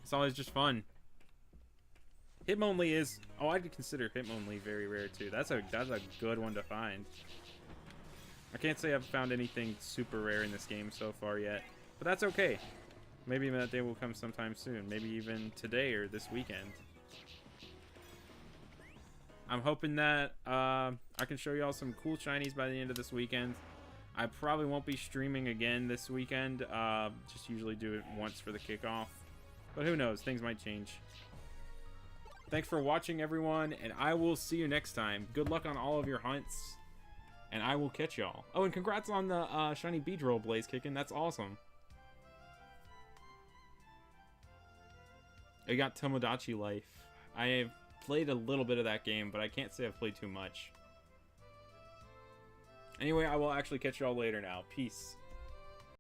It's always just fun. Hitmonlee is... Oh, I'd consider Hitmonlee very rare too. That's a good one to find. I can't say I've found anything super rare in this game so far yet, but that's okay. Maybe that day will come sometime soon. Maybe even today or this weekend. I'm hoping that I can show y'all some cool shinies by the end of this weekend. I probably won't be streaming again this weekend. Just usually do it once for the kickoff. But who knows? Things might change. Thanks for watching, everyone, and I will see you next time. Good luck on all of your hunts, and I will catch y'all. Oh, and congrats on the shiny Beedrill Blaze kicking. That's awesome. I got Tomodachi Life. I have played a little bit of that game, but I can't say I've played too much. Anyway, I will actually catch y'all later now. Peace.